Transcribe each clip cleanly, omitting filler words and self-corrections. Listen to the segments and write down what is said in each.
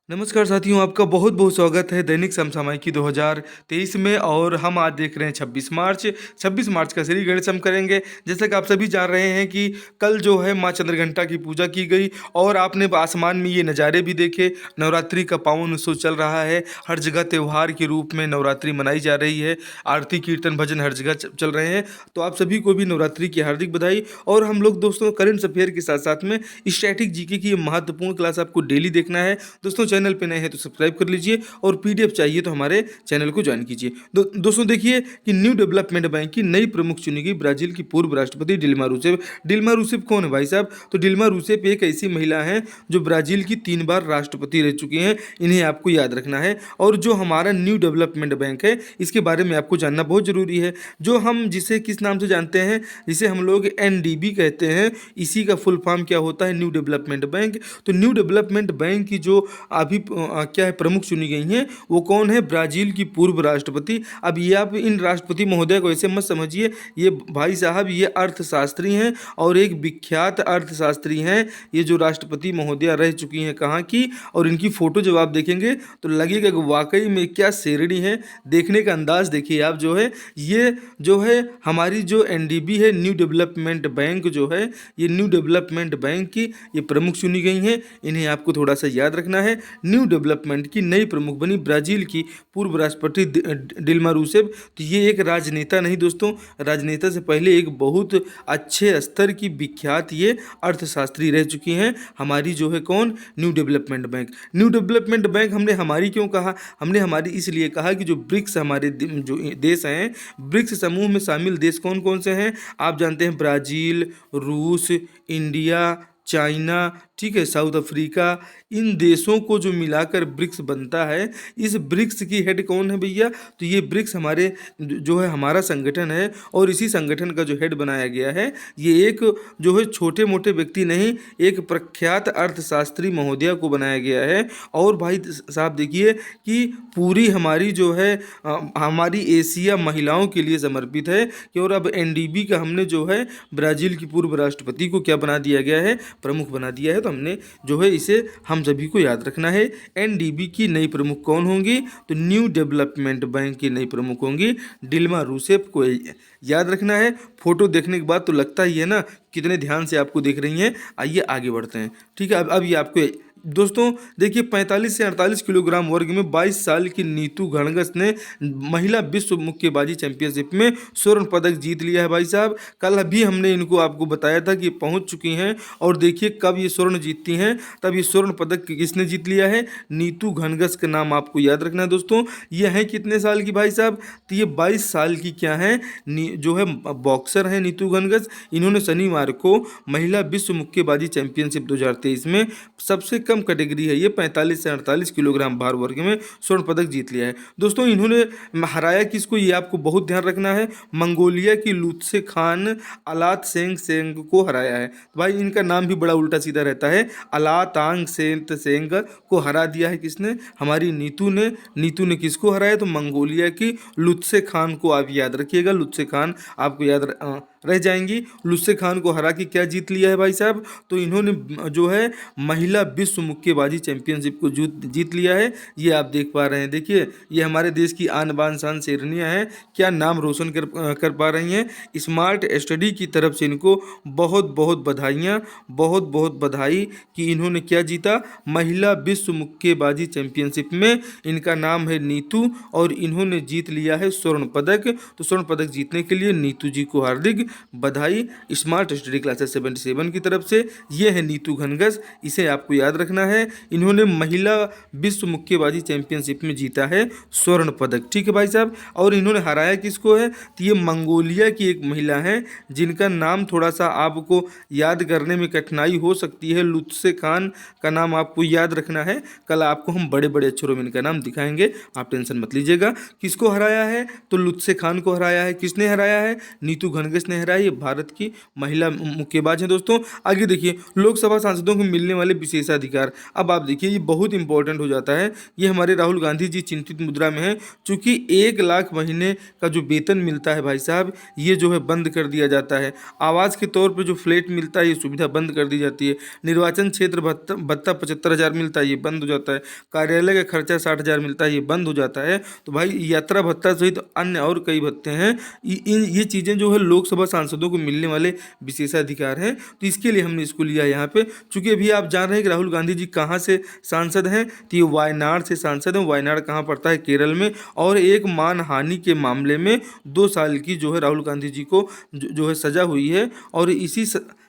नमस्कार साथियों, आपका बहुत बहुत स्वागत है दैनिक समसामयिकी 2023 में। और हम आज देख रहे हैं 26 मार्च का श्री गणेश हम करेंगे। जैसा कि आप सभी जान रहे हैं कि कल जो है माँ चंद्रघंटा की पूजा की गई और आपने आसमान में ये नज़ारे भी देखे। नवरात्रि का पावन उत्सव चल रहा है, हर जगह त्यौहार के रूप में नवरात्रि मनाई जा रही है। आरती कीर्तन भजन हर जगह चल रहे हैं। तो आप सभी को भी नवरात्रि की हार्दिक बधाई। और हम लोग दोस्तों करंट अफेयर के साथ साथ में स्टैटिक जीके की ये महत्वपूर्ण क्लास आपको डेली देखना है। दोस्तों चैनल पे नए हैं तो सब्सक्राइब कर लीजिए और पीडीएफ चाहिए तो हमारे चैनल को ज्वाइन कीजिए। दोस्तों देखिए कि न्यू डेवलपमेंट बैंक की नई प्रमुख चुनी गई ब्राजील की पूर्व राष्ट्रपति डिल्मा रूसेफ। डिल्मा रूसेफ कौन है भाई साहब? तो डिल्मा रूसेफ एक ऐसी महिला हैं जो ब्राजील की 3 बार राष्ट्रपति रह चुकी हैं। इन्हें आपको याद रखना है। और जो हमारा न्यू डेवलपमेंट बैंक है इसके बारे में आपको जानना बहुत जरूरी है। जो हम जिसे किस नाम से जानते हैं, जिसे हम लोग एनडीबी कहते हैं, इसी का फुल फॉर्म क्या होता है? New development bank. तो न्यू डेवलपमेंट बैंक की जो अभी क्या है प्रमुख चुनी गई हैं वो कौन है? ब्राजील की पूर्व राष्ट्रपति। अब ये आप इन राष्ट्रपति महोदय को ऐसे मत समझिए, ये भाई साहब ये अर्थशास्त्री हैं और एक विख्यात अर्थशास्त्री हैं। ये जो राष्ट्रपति महोदया रह चुकी हैं कहाँ की, और इनकी फोटो जब आप देखेंगे तो लगेगा कि वाकई में क्या शेरनी है। देखने का अंदाज देखिए आप। जो है ये जो है हमारी जो एनडीबी है, न्यू डेवलपमेंट बैंक जो है, ये न्यू डेवलपमेंट बैंक की ये प्रमुख चुनी गई हैं। इन्हें आपको थोड़ा सा याद रखना है। न्यू डेवलपमेंट की नई प्रमुख बनी ब्राजील की पूर्व राष्ट्रपति डिल्मा रूसेफ। तो ये एक राजनेता नहीं दोस्तों, राजनेता से पहले एक बहुत अच्छे स्तर की विख्यात ये अर्थशास्त्री रह चुकी हैं। हमारी जो है कौन? New development bank. New development bank हमने हमारी क्यों कहा? हमने हमारी इसलिए कहा कि जो ब्रिक्स हमारे जो देश हैं, ब्रिक्स समूह में शामिल देश कौन कौन से हैं? आप जानते हैं ब्राज़ील, रूस, इंडिया, चाइना, ठीक है, साउथ अफ्रीका। इन देशों को जो मिलाकर ब्रिक्स बनता है, इस ब्रिक्स की हेड कौन है भैया? तो ये ब्रिक्स हमारे जो है हमारा संगठन है और इसी संगठन का जो हेड बनाया गया है ये एक जो है छोटे मोटे व्यक्ति नहीं, एक प्रख्यात अर्थशास्त्री महोदया को बनाया गया है। और भाई साहब देखिए कि पूरी हमारी जो है हमारी एशिया महिलाओं के लिए समर्पित है। कि और अब एनडीबी का हमने जो है ब्राज़ील की पूर्व राष्ट्रपति को क्या बना दिया गया है? प्रमुख बना दिया है। तो हमने जो है इसे हम सभी को याद रखना है। एनडीबी की नई प्रमुख कौन होंगी? तो न्यू डेवलपमेंट बैंक की नई प्रमुख होंगी डिल्मा रूसेफ को याद रखना है। फोटो देखने के बाद तो लगता ही है ना कितने ध्यान से आपको देख रही हैं। आइए आगे बढ़ते हैं, ठीक है। अब ये आपको दोस्तों देखिए 45 से 48 किलोग्राम वर्ग में 22 साल की नीतू घणघस ने महिला विश्व मुक्केबाजी चैंपियनशिप में स्वर्ण पदक जीत लिया है भाई साहब। कल अभी हमने इनको आपको बताया था कि पहुंच चुकी हैं और देखिए कब ये स्वर्ण जीतती हैं। तब ये स्वर्ण पदक किसने जीत लिया है? नीतू घणघस का नाम आपको याद रखना है दोस्तों। ये हैं कितने साल की भाई साहब? तो ये 22 साल की क्या है, जो है बॉक्सर हैं नीतू घणघस। इन्होंने शनिवार को महिला विश्व मुक्केबाजी चैंपियनशिप 2023 में सबसे कम कैटेगरी है ये 45 से 48 किलोग्राम भार वर्ग में स्वर्ण पदक जीत लिया है दोस्तों। इन्होंने हराया किसको? ये आपको बहुत ध्यान रखना है। मंगोलिया की लुत्से खान अलात सेंग सेंग को हराया है। भाई इनका नाम भी बड़ा उल्टा सीधा रहता है। अलातांग सेंत सेंग को हरा दिया है किसने? हमारी नीतू ने। नीतू ने किसको हराया? तो मंगोलिया की लुत्से खान को। आप याद रखिएगा, लुत्से खान आपको याद रह जाएंगी। लुत्से खान को हरा के क्या जीत लिया है भाई साहब? तो इन्होंने जो है महिला विश्व मुक्केबाजी चैंपियनशिप को जीत लिया है। ये आप देख पा रहे हैं। देखिए ये हमारे देश की आन बान शान शेरनियाँ हैं, क्या नाम रोशन कर पा रही हैं। स्मार्ट स्टडी की तरफ से इनको बहुत बहुत बधाइयाँ, बहुत बहुत बधाई कि इन्होंने क्या जीता? महिला विश्व मुक्केबाजी चैंपियनशिप में इनका नाम है नीतू और इन्होंने जीत लिया है स्वर्ण पदक। तो स्वर्ण पदक जीतने के लिए नीतू जी को हार्दिक बधाई। स्मार्ट स्टडी क्लासेस 77 की तरफ से। ये है नीतू घणघस, इसे आपको याद रखना है। इन्होंने महिला विश्व मुक्केबाजी चैंपियनशिप में जीता है स्वर्ण पदक, ठीक है भाई साहब। और इन्होंने हराया किसको है? तो ये मंगोलिया की एक महिला है जिनका नाम थोड़ा सा आपको याद करने में कठिनाई हो सकती है। लुत्से खान का नाम आपको याद रखना है। कल आपको हम बड़े बड़े अक्षरों में इनका नाम दिखाएंगे, आप टेंशन मत लीजिएगा। किसको हराया है? तो लुत्से खान को हराया है। किसने हराया है? नीतू घणघस ने नेहरा ये भारत की महिला मुक्केबाज हैं दोस्तों। आगे देखिए, लोकसभा सांसदों को मिलने वाले विशेषाधिकार। अब आप देखिए, ये बहुत इंपॉर्टेंट हो जाता है। ये हमारे राहुल गांधी जी चिंतित मुद्रा में है, चूंकि 1 लाख महीने का जो वेतन मिलता है भाई साहब, ये जो है बंद कर दिया जाता है। आवास के तौर पर जो फ्लैट मिलता है, ये सुविधा बंद कर दी जाती है। निर्वाचन क्षेत्र भत्ता भत्ता 75,000 मिलता है, ये बंद हो जाता है। कार्यालय का खर्चा 60,000 मिलता है, ये बंद हो जाता है। तो भाई यात्रा भत्ता सहित अन्य और कई भत्ते हैं। ये चीज़ें जो है लोकसभा सांसदों को मिलने वाले विशेषाधिकार हैं। तो इसके लिए हमने इसको लिया यहाँ पे। चूंकि अभी आप जान रहे हैं कि राहुल गांधी जी कहाँ से सांसद हैं, तो ये वायनाड से सांसद हैं। वायनाड कहाँ पड़ता है? केरल में। और एक मानहानि के मामले में 2 साल की जो है राहुल गांधी जी को जो है सजा हुई है, और इसी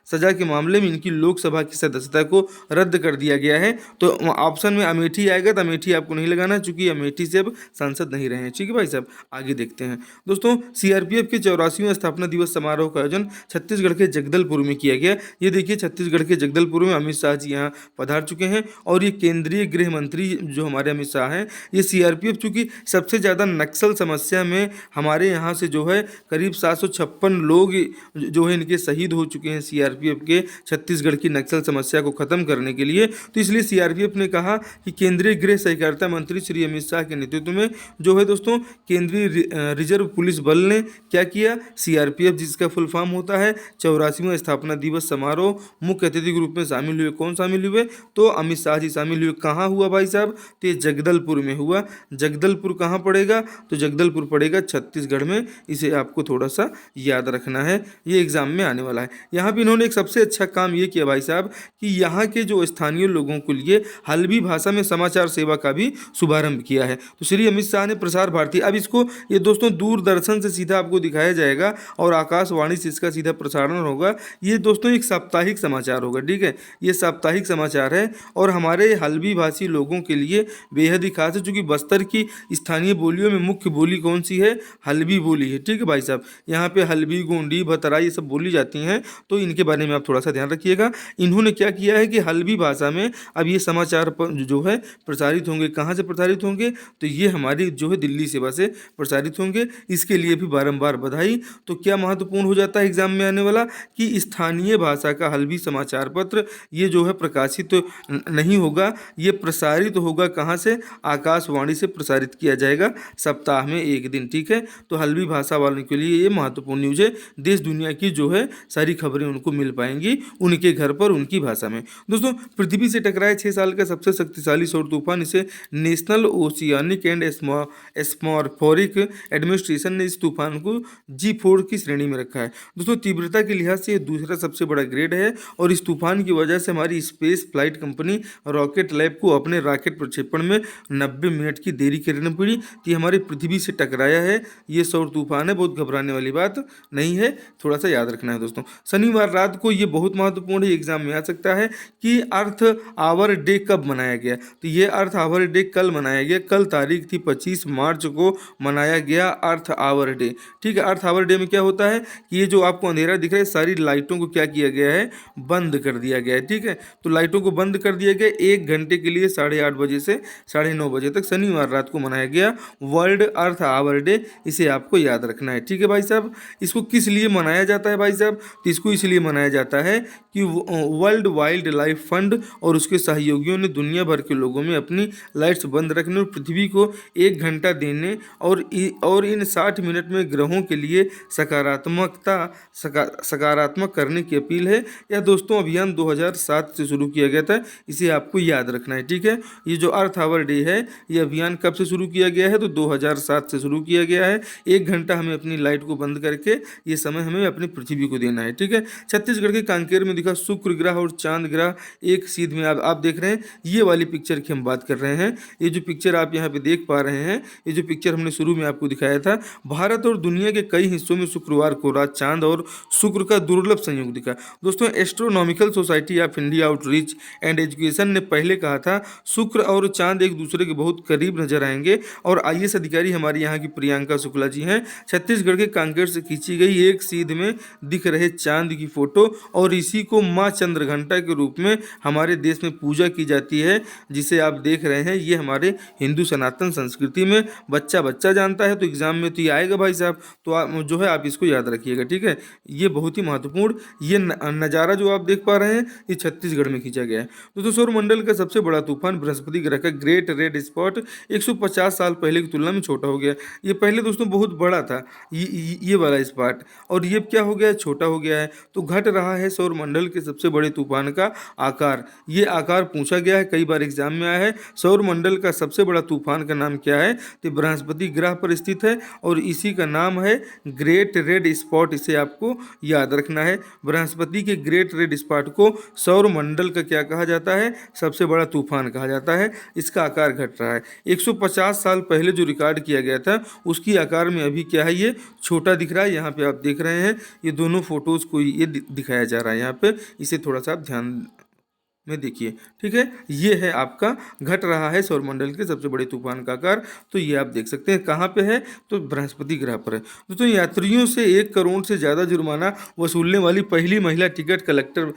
सजा के मामले में इनकी लोकसभा की सदस्यता को रद्द कर दिया गया है। तो ऑप्शन में अमेठी आएगा, तो अमेठी आपको नहीं लगाना, चूंकि अमेठी से अब सांसद नहीं रहे हैं। ठीक है भाई साहब, आगे देखते हैं दोस्तों। सीआरपीएफ के 84वें स्थापना दिवस समारोह का आयोजन छत्तीसगढ़ के जगदलपुर में किया गया। ये देखिए, छत्तीसगढ़ के जगदलपुर में अमित शाह जी यहाँ पधार चुके हैं, और ये केंद्रीय गृह मंत्री जो हमारे अमित शाह हैं, ये सीआरपीएफ चूँकि सबसे ज़्यादा नक्सल समस्या में हमारे यहाँ से जो है करीब 756 लोग जो है इनके शहीद हो चुके हैं सीआरपीएफ के छत्तीसगढ़ की नक्सल समस्या को खत्म करने के लिए। तो इसलिए सीआरपीएफ ने कहा कि केंद्रीय गृह सहकारिता मंत्री श्री अमित शाह के नेतृत्व में जो है दोस्तों केंद्रीय रिजर्व पुलिस बल ने क्या किया, सीआरपीएफ जिसका फुल फॉर्म होता है 84वां स्थापना दिवस समारोह, मुख्य अतिथि के रूप में शामिल हुए। कौन शामिल हुए? तो अमित शाह जी शामिल हुए। कहाँ हुआ भाई साहब? तो ये जगदलपुर में हुआ। जगदलपुर कहाँ पड़ेगा? तो जगदलपुर पड़ेगा छत्तीसगढ़ में। इसे आपको थोड़ा सा याद रखना है, ये एग्जाम में आने वाला है। यहाँ पे इन्होंने एक सबसे अच्छा काम ये किया भाई साहब कि यहाँ के जो स्थानीय लोगों के लिए हल्बी भाषा में समाचार सेवा का भी शुभारंभ किया है। तो श्री अमित शाह ने प्रसार भारती, अब इसको ये दोस्तों दूरदर्शन से सीधा आपको दिखाया जाएगा और आकाशवाणी से इसका सीधा प्रसारण होगा। ये दोस्तों एक साप्ताहिक समाचार होगा, ठीक है, ये साप्ताहिक समाचार है और हमारे हल्बी भाषी लोगों के लिए बेहद ही खास है, चूँकि बस्तर की स्थानीय बोलियों में मुख्य बोली कौन सी है? हल्बी बोली है। ठीक है भाई साहब, यहाँ पे हल्बी, गोंडी, भतरा ये सब बोली जाती हैं, तो इनके बारे में आप थोड़ा सा ध्यान रखिएगा। इन्होंने क्या किया है कि हल्बी भाषा में अब ये समाचार जो है प्रसारित होंगे। कहाँ से प्रसारित होंगे? तो ये हमारी जो है दिल्ली सेवा से प्रसारित होंगे। इसके लिए भी बारंबार बधाई। तो क्या महत्वपूर्ण हो जाता है एग्जाम में आने वाला कि स्थानीय भाषा का हल्बी समाचार पत्र ये जो है प्रकाशित तो नहीं होगा, ये प्रसारित होगा कहाँ से? आकाशवाणी से प्रसारित किया जाएगा सप्ताह में 1 दिन। ठीक है, तो हल्बी भाषा वालों के लिए ये महत्वपूर्ण न्यूज़ है। देश दुनिया की जो है सारी खबरें उनको मिल पाएंगी उनके घर पर उनकी भाषा में। दोस्तों, पृथ्वी से टकराए 6 साल का सबसे शक्तिशाली सौर तूफान, इसे national oceanic and atmospheric administration ने इस तूफान को G4 की श्रेणी में रखा है। दोस्तों, तीव्रता के लिहाज से ये दूसरा सबसे बड़ा ग्रेड है और इस तूफान की वजह से हमारी space flight company rocket lab को अपने रॉकेट प्रक्षेपण में 90 मिनट की देरी करनी पड़ी। तो ये हमारी पृथ्वी से टकराया है, ये सौर तूफान है, बहुत घबराने वाली बात नहीं है, थोड़ा सा याद रखना है दोस्तों। शनिवार रात को ये बहुत महत्वपूर्ण है, एग्जाम में आ सकता है कि अर्थ आवर डे कब मनाया गया। तो ये अर्थ आवर डे कल मनाया गया, कल तारीख थी 25 मार्च को मनाया गया अर्थ आवर डे। ठीक है, अर्थ आवर डे में क्या होता है कि ये जो आपको अंधेरा दिख रहा है, सारी लाइटों को क्या किया गया है? बंद कर दिया गया है। ठीक है, तो लाइटों को बंद कर दिया गया 1 घंटे के लिए, 8:30 बजे से 9:30 बजे तक शनिवार रात को मनाया गया वर्ल्ड अर्थ आवर डे। इसे आपको याद रखना है। ठीक है भाई साहब, इसको किस लिए मनाया जाता है भाई साहब? तो इसको इसलिए मनाया जाता है कि वर्ल्ड वाइल्ड लाइफ फंड और उसके सहयोगियों ने दुनिया भर के लोगों में अपनी लाइट्स बंद रखने और पृथ्वी को 1 घंटा देने और इन 60 मिनट में ग्रहों के लिए सकारात्मक करने की अपील है। यह दोस्तों अभियान 2007 से शुरू किया गया था, इसे आपको याद रखना है। ठीक है, ये जो अर्थ आवर डे है, ये अभियान कब से शुरू किया गया है? तो 2007 से शुरू किया गया है। 1 घंटा हमें अपनी लाइट को बंद करके ये समय हमें अपनी पृथ्वी को देना है। ठीक है, छत्तीसगढ़ के कांकेर में दिखा शुक्र ग्रह और चांद ग्रह एक सीध में। आप देख रहे हैं, ये वाली पिक्चर की हम बात कर रहे हैं। ये जो पिक्चर आप यहाँ पे देख पा रहे हैं, ये जो पिक्चर हमने शुरू में आपको दिखाया था, भारत और दुनिया के कई हिस्सों में शुक्रवार को रात चांद और शुक्र का दुर्लभ संयोग दिखा। दोस्तों, astronomical society of India outreach and education ने पहले कहा था शुक्र और चांद एक दूसरे के बहुत करीब नजर आएंगे। और IAS अधिकारी हमारी यहाँ की प्रियंका शुक्ला जी हैं, छत्तीसगढ़ के कांकेर से खींची गई एक सीध में दिख रहे चांद की फोटो फोटो, और इसी को माँ चंद्रघंटा के रूप में हमारे देश में पूजा की जाती है, जिसे आप देख रहे हैं। ये हमारे हिंदू सनातन संस्कृति में बच्चा बच्चा जानता है, तो एग्जाम में तो ये आएगा भाई साहब। तो आप जो है आप इसको याद रखिएगा, ठीक है। ये बहुत ही महत्वपूर्ण ये नज़ारा जो आप देख पा रहे हैं, ये छत्तीसगढ़ में खींचा गया है। दोस्तों, सौरमंडल का सबसे बड़ा तूफान बृहस्पति ग्रह का ग्रेट रेड स्पॉट 150 साल पहले की तुलना में छोटा हो गया। ये पहले दोस्तों बहुत बड़ा था ये वाला स्पॉट, और ये क्या हो गया है, छोटा हो गया है। तो घट रहा है सौरमंडल के सबसे बड़े तूफान का आकार। ये आकार पूछा गया है, कई बार एग्जाम में आया है। सौरमंडल का सबसे बड़ा तूफान का नाम क्या है, तो बृहस्पति ग्रह पर स्थित है, और इसी का नाम है ग्रेट रेड स्पॉट। इसे आपको याद रखना है। बृहस्पति के ग्रेट रेड स्पॉट को सौरमंडल का क्या कहा जाता है, सबसे बड़ा तूफान कहा जाता है। इसका आकार घट रहा है। 150 साल पहले जो रिकॉर्ड किया गया था उसकी आकार में अभी क्या है, ये छोटा दिख रहा है। यहाँ पे आप देख रहे हैं, ये दोनों फोटोज को ये दिखाया जा रहा है यहाँ पे। इसे थोड़ा सा आप ध्यान में देखिए, ठीक है। ये है आपका घट रहा है सौरमंडल के सबसे बड़े तूफान का आकार। तो ये आप देख सकते हैं कहाँ पे है, तो बृहस्पति ग्रह पर है। दोस्तों, यात्रियों से 1 करोड़ से ज़्यादा जुर्माना वसूलने वाली पहली महिला टिकट कलेक्टर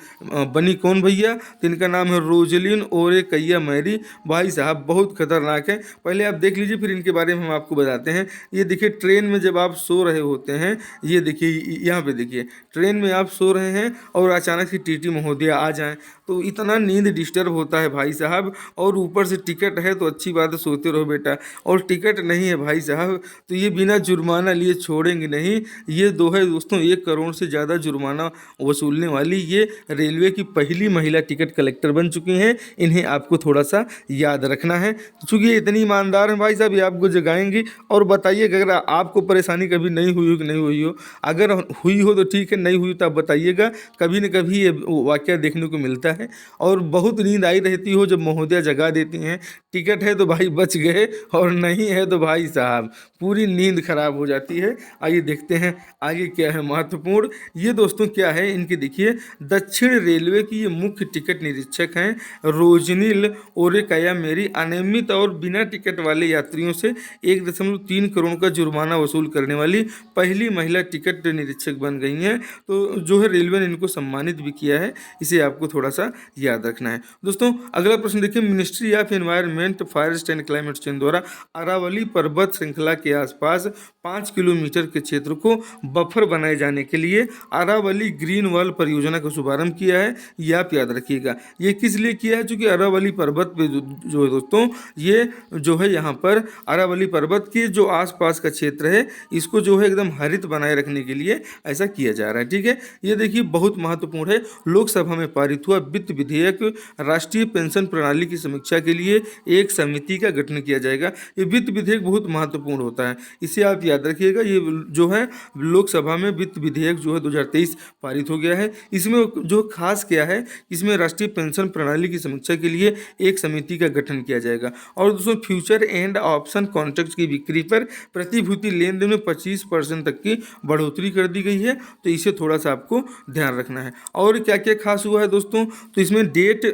बनी कौन भैया, तो इनका नाम है रोजलिन ओरे कैया मैरी। भाई साहब बहुत खतरनाक है। पहले आप देख लीजिए, फिर इनके बारे में हम आपको बताते हैं। ये देखिए, ट्रेन में जब आप सो रहे होते हैं, ये देखिए यहाँ पे देखिए, ट्रेन में आप सो रहे हैं और अचानक से टीटी महोदय आ जाएं, तो इतना नींद डिस्टर्ब होता है भाई साहब। और ऊपर से टिकट है तो अच्छी बात है, सोते रहो बेटा। और टिकट नहीं है भाई साहब, तो ये बिना जुर्माना लिए छोड़ेंगे नहीं। ये दो है दोस्तों, 1 करोड़ से ज़्यादा जुर्माना वसूलने वाली ये रेलवे की पहली महिला टिकट कलेक्टर बन चुकी हैं। इन्हें आपको थोड़ा सा याद रखना है। तो चूँकि ये इतनी ईमानदार हैं भाई साहब, ये आपको जगाएंगी। और बताइए अगर आपको परेशानी कभी नहीं हुई हो कि नहीं हुई हो, अगर हुई हो तो ठीक है, नहीं हुई तो आप बताइएगा। कभी न कभी ये वाक़या देखने को मिलता है। और बहुत नींद आई रहती हो, जब महोदया जगा देती हैं, टिकट है तो भाई बच गए, और नहीं है तो भाई साहब पूरी नींद खराब हो जाती है। आइए देखते हैं आगे क्या है महत्वपूर्ण। ये दोस्तों क्या है, इनके देखिए, दक्षिण रेलवे की ये मुख्य टिकट निरीक्षक हैं रोजनिल ओरेकाया मेरी। अनियमित और बिना टिकट वाले यात्रियों से 1.3 करोड़ का जुर्माना वसूल करने वाली पहली महिला टिकट निरीक्षक बन गई हैं। तो जो है रेलवे ने इनको सम्मानित भी किया है। इसे आपको थोड़ा सा याद रखना है। दोस्तों, अगला प्रश्न देखिए, ministry of environment forest and climate change द्वारा अरावली पर्वत श्रृंखला के आसपास 5 किलोमीटर के क्षेत्र को बफर बनाए जाने के लिए अरावली ग्रीन वॉल परियोजना का शुभारंभ किया है। ये आप याद रखिएगा। ये किस लिए किया है, क्योंकि अरावली पर्वत पे जो है दोस्तों, ये जो है यहाँ पर अरावली पर्वत के जो आसपास का क्षेत्र है, इसको जो है एकदम हरित बनाए रखने के लिए ऐसा किया जा रहा है, ठीक है। ये देखिए बहुत महत्वपूर्ण है। लोकसभा में पारित हुआ वित्त विधेयक, राष्ट्रीय पेंशन प्रणाली की समीक्षा के लिए एक समिति का गठन किया जाएगा। ये वित्त विधेयक बहुत महत्वपूर्ण होता है, इसे आप याद रखिएगा। ये जो है लोकसभा में वित्त विधेयक जो है 2023 पारित हो गया है। इसमें जो खास क्या है, इसमें राष्ट्रीय पेंशन प्रणाली की समीक्षा के लिए एक समिति का गठन किया जाएगा। और दोस्तों, फ्यूचर एंड ऑप्शन कॉन्ट्रैक्ट की बिक्री पर प्रतिभूति लेन देन में 25% तक की बढ़ोतरी कर दी गई है। तो इसे थोड़ा सा आपको ध्यान रखना है। और क्या क्या खास हुआ है दोस्तों, तो इसमें डेट